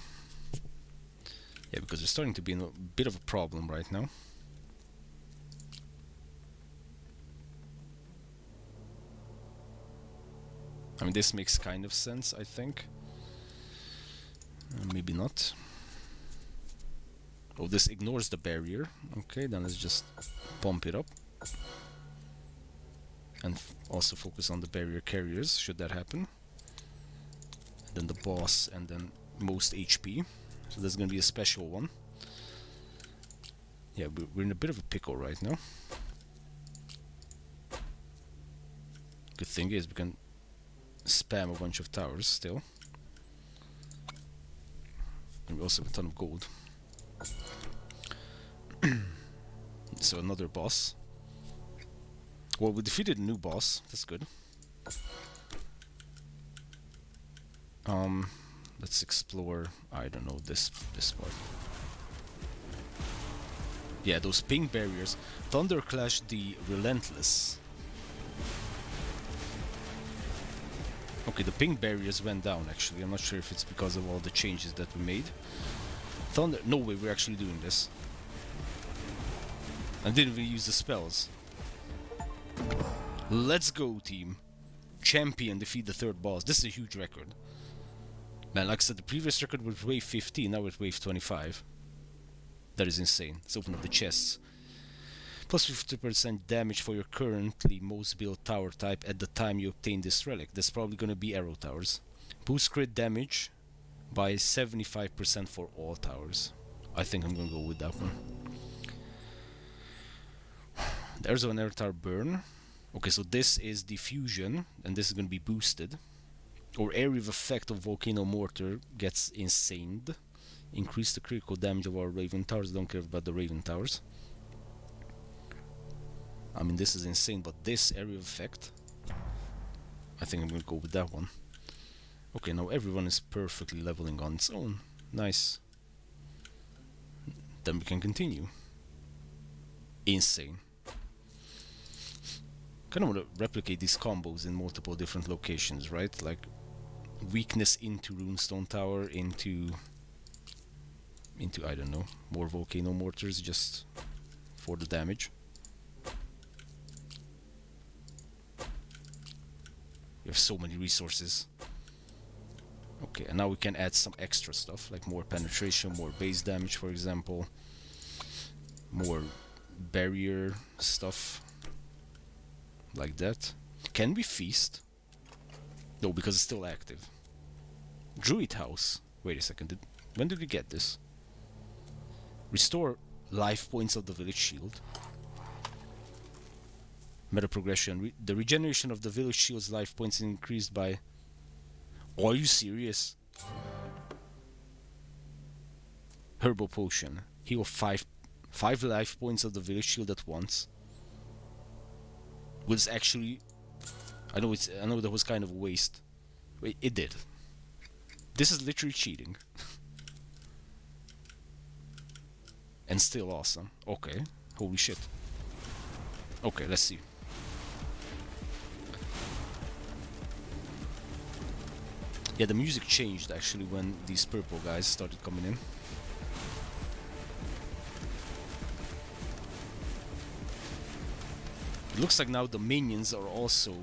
Yeah, because they're starting to be in a bit of a problem right now. I mean, this makes kind of sense, I think. Maybe not. Oh, this ignores the barrier. Okay, then let's just pump it up. And also focus on the barrier carriers, should that happen. And then the boss, and then most HP. So there's gonna be a special one. Yeah, we're in a bit of a pickle right now. Good thing is we can spam a bunch of towers still. And we also have a ton of gold. So another boss. Well, we defeated a new boss. That's good. Let's explore. I don't know this part. Yeah, those pink barriers. Thunderclash the Relentless. Okay, the pink barriers went down actually. I'm not sure if it's because of all the changes that we made. No way, we're actually doing this. I didn't even use the spells. Let's go, team. Champion defeat the third boss. This is a huge record. Man, like I said, the previous record was wave 15, now it's wave 25. That is insane. Let's open up the chests. Plus 50% damage for your currently most built tower type at the time you obtain this relic. That's probably gonna be arrow towers. Boost crit damage by 75% for all towers. I think I'm gonna go with that one. There's an arrow tower burn. Okay, so this is diffusion, and this is gonna be boosted. Or area of effect of Volcano Mortar gets insaned. Increase the critical damage of our Raven Towers. Don't care about the Raven Towers. I mean, this is insane, but this area of effect, I think I'm gonna go with that one. Okay, now everyone is perfectly leveling on its own. Nice. Then we can continue. Insane. Kind of want to replicate these combos in multiple different locations, right? Like weakness into Runestone Tower, into I don't know, more Volcano Mortars just for the damage. We have so many resources. Okay, and now we can add some extra stuff, like more penetration, more base damage, for example. More barrier stuff. Like that. Can we feast? No, because it's still active. Druid House. Wait a second, when did we get this? Restore life points of the village shield. Meta progression. The regeneration of the village shield's life points increased by... Are you serious? Herbal potion. Heal 5 life points of the village shield at once. Was actually... I know that was kind of a waste. Wait, it did. This is literally cheating. And still awesome. Okay. Holy shit. Okay, let's see. Yeah, the music changed actually when these purple guys started coming in. It looks like now the minions are also...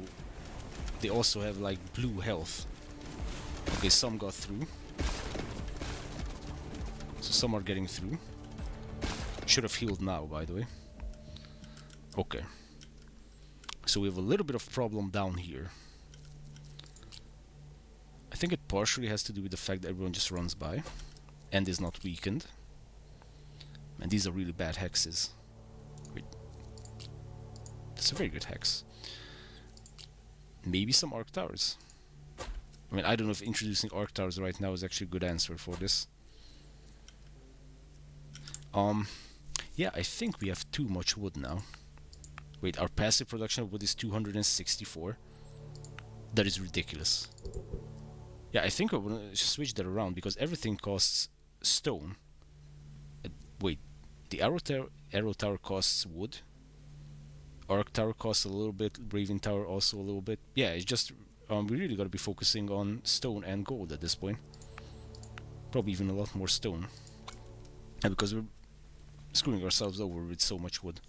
They also have like blue health. Okay, some got through. So some are getting through. Should have healed now, by the way. Okay. So we have a little bit of problem down here. I think it partially has to do with the fact that everyone just runs by and is not weakened. And these are really bad hexes. Wait. That's a very good hex. Maybe some arc towers. I mean, I don't know if introducing arc towers right now is actually a good answer for this. Yeah, I think we have too much wood now. Wait, our passive production of wood is 264. That is ridiculous. Yeah, I think I'm gonna switch that around because everything costs stone. Wait, the arrow tower costs wood. Arc tower costs a little bit. Raven tower also a little bit. Yeah, it's just we really gotta be focusing on stone and gold at this point. Probably even a lot more stone. And because we're screwing ourselves over with so much wood.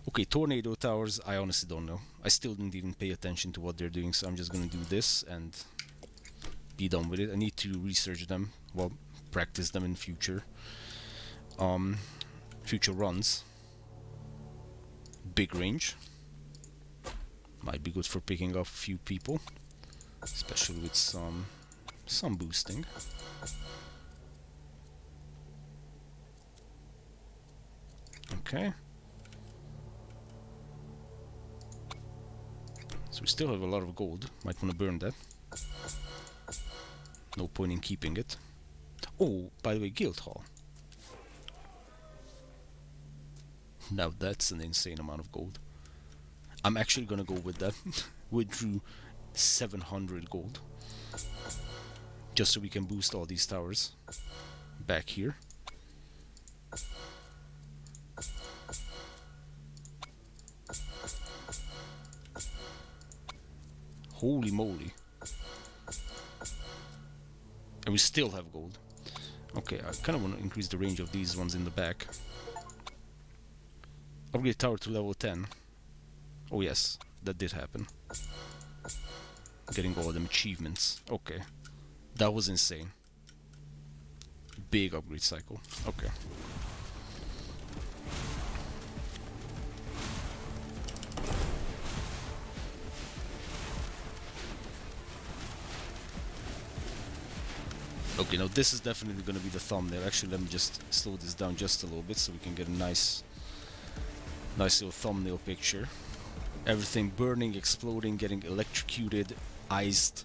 Okay, tornado towers, I honestly don't know. I still didn't even pay attention to what they're doing, so I'm just gonna do this and be done with it. I need to research them, well, practice them in future runs. Big range might be good for picking up a few people, especially with some boosting. Okay. So we still have a lot of gold. Might want to burn that. No point in keeping it. Oh, by the way, Guild Hall. Now that's an insane amount of gold. I'm actually gonna go with that. Withdrew 700 gold. Just so we can boost all these towers back here. Holy moly. And we still have gold. Okay, I kind of want to increase the range of these ones in the back. Upgrade tower to level 10. Oh yes, that did happen. Getting all of them achievements. Okay. That was insane. Big upgrade cycle. Okay. Okay, now this is definitely going to be the thumbnail. Actually, let me just slow this down just a little bit so we can get a nice little thumbnail picture. Everything burning, exploding, getting electrocuted, iced.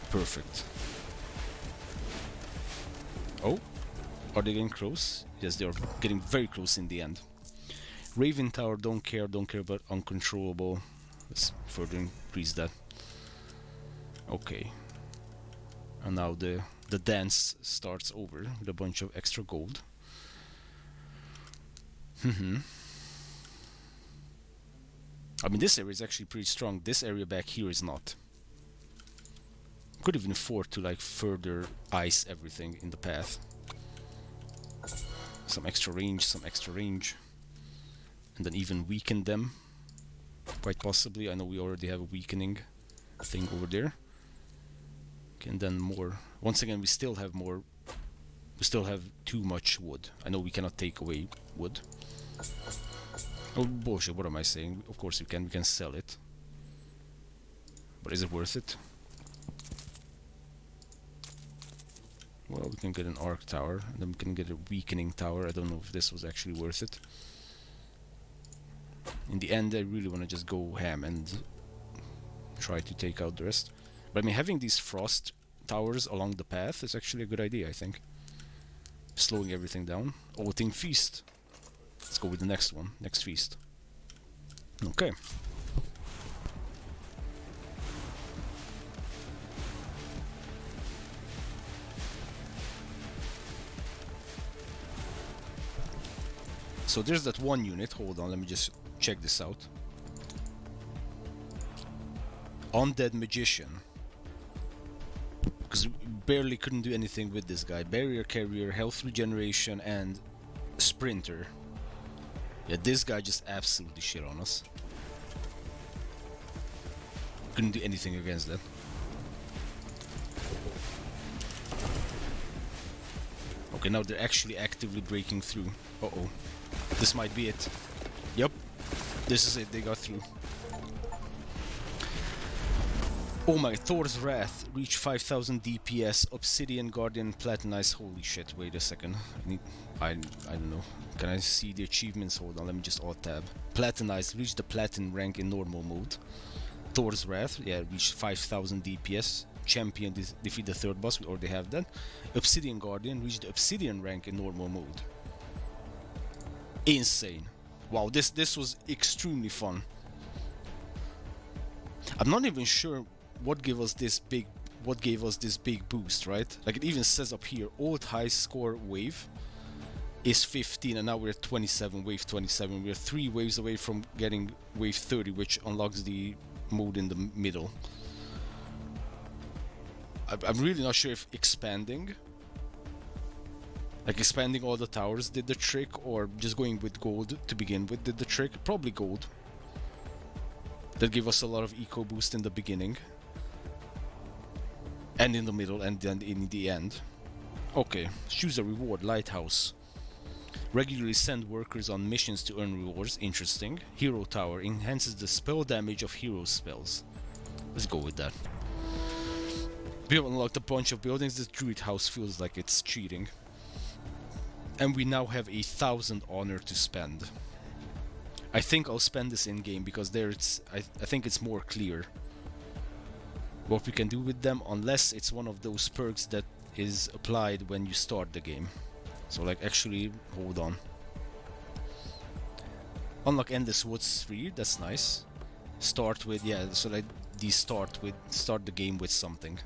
Perfect. Oh, are they getting close? Yes, they are getting very close in the end. Raven Tower, don't care about uncontrollable. Let's further increase that. Okay. And now the dance starts over with a bunch of extra gold. I mean, this area is actually pretty strong. This area back here is not. Could even afford to like further ice everything in the path. Some extra range, and then even weaken them. Quite possibly. I know we already have a weakening thing over there. Okay, and then more. Once again, we still have more. We still have too much wood. I know we cannot take away wood. Oh bullshit, what am I saying? Of course we can sell it. But is it worth it? Well, we can get an arc tower, and then we can get a weakening tower. I don't know if this was actually worth it. In the end, I really want to just go ham and try to take out the rest. But I mean, having these frost towers along the path is actually a good idea, I think. Slowing everything down. Oathing Feast. Let's go with the next one. Next feast. Okay. So there's that one unit. Hold on, let me just check this out. Undead Magician. Because we barely couldn't do anything with this guy. Barrier Carrier, Health Regeneration, and Sprinter. Yeah, this guy just absolutely shit on us. Couldn't do anything against that. Okay, now they're actually actively breaking through. Uh-oh. This might be it. Yep. This is it, they got through. Oh my, Thor's Wrath. Reach 5000 DPS. Obsidian Guardian Platinize. Holy shit, wait a second. I don't know. Can I see the achievements? Hold on, let me just alt-tab. Platinize. Reach the Platin rank in normal mode. Thor's Wrath. Yeah, reach 5000 DPS. Champion defeat the third boss. We already have that. Obsidian Guardian. Reach the Obsidian rank in normal mode. Insane. Wow, this was extremely fun. I'm not even sure what gave us this big boost, right? Like it even says up here, old high score wave is 15, and now we're at 27, wave 27. We're 3 waves away from getting wave 30, which unlocks the mode in the middle. I'm really not sure if expanding all the towers did the trick, or just going with gold to begin with did the trick. Probably gold. That gave us a lot of eco boost in the beginning. And in the middle, and then in the end. Okay, choose a reward. Lighthouse. Regularly send workers on missions to earn rewards. Interesting. Hero Tower. Enhances the spell damage of hero spells. Let's go with that. We have unlocked a bunch of buildings. This Druid House feels like it's cheating. And we now have 1000 honor to spend. I think I'll spend this in-game because there it's I think it's more clear what we can do with them, unless it's one of those perks that is applied when you start the game. So like, actually, hold on. Unlock Endless Woods 3, that's nice. Start with, yeah, so like these start the game with something.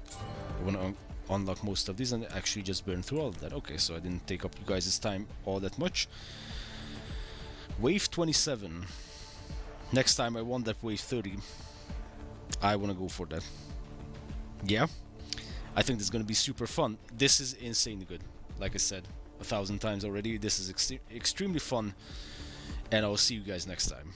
I want to unlock most of these and actually just burn through all of that. Okay, so I didn't take up you guys' time all that much. Wave 27. Next time I want that wave 30. I want to go for that. Yeah, I think this is going to be super fun. This is insanely good. Like I said 1,000 times already, this is extremely fun. And I'll see you guys next time.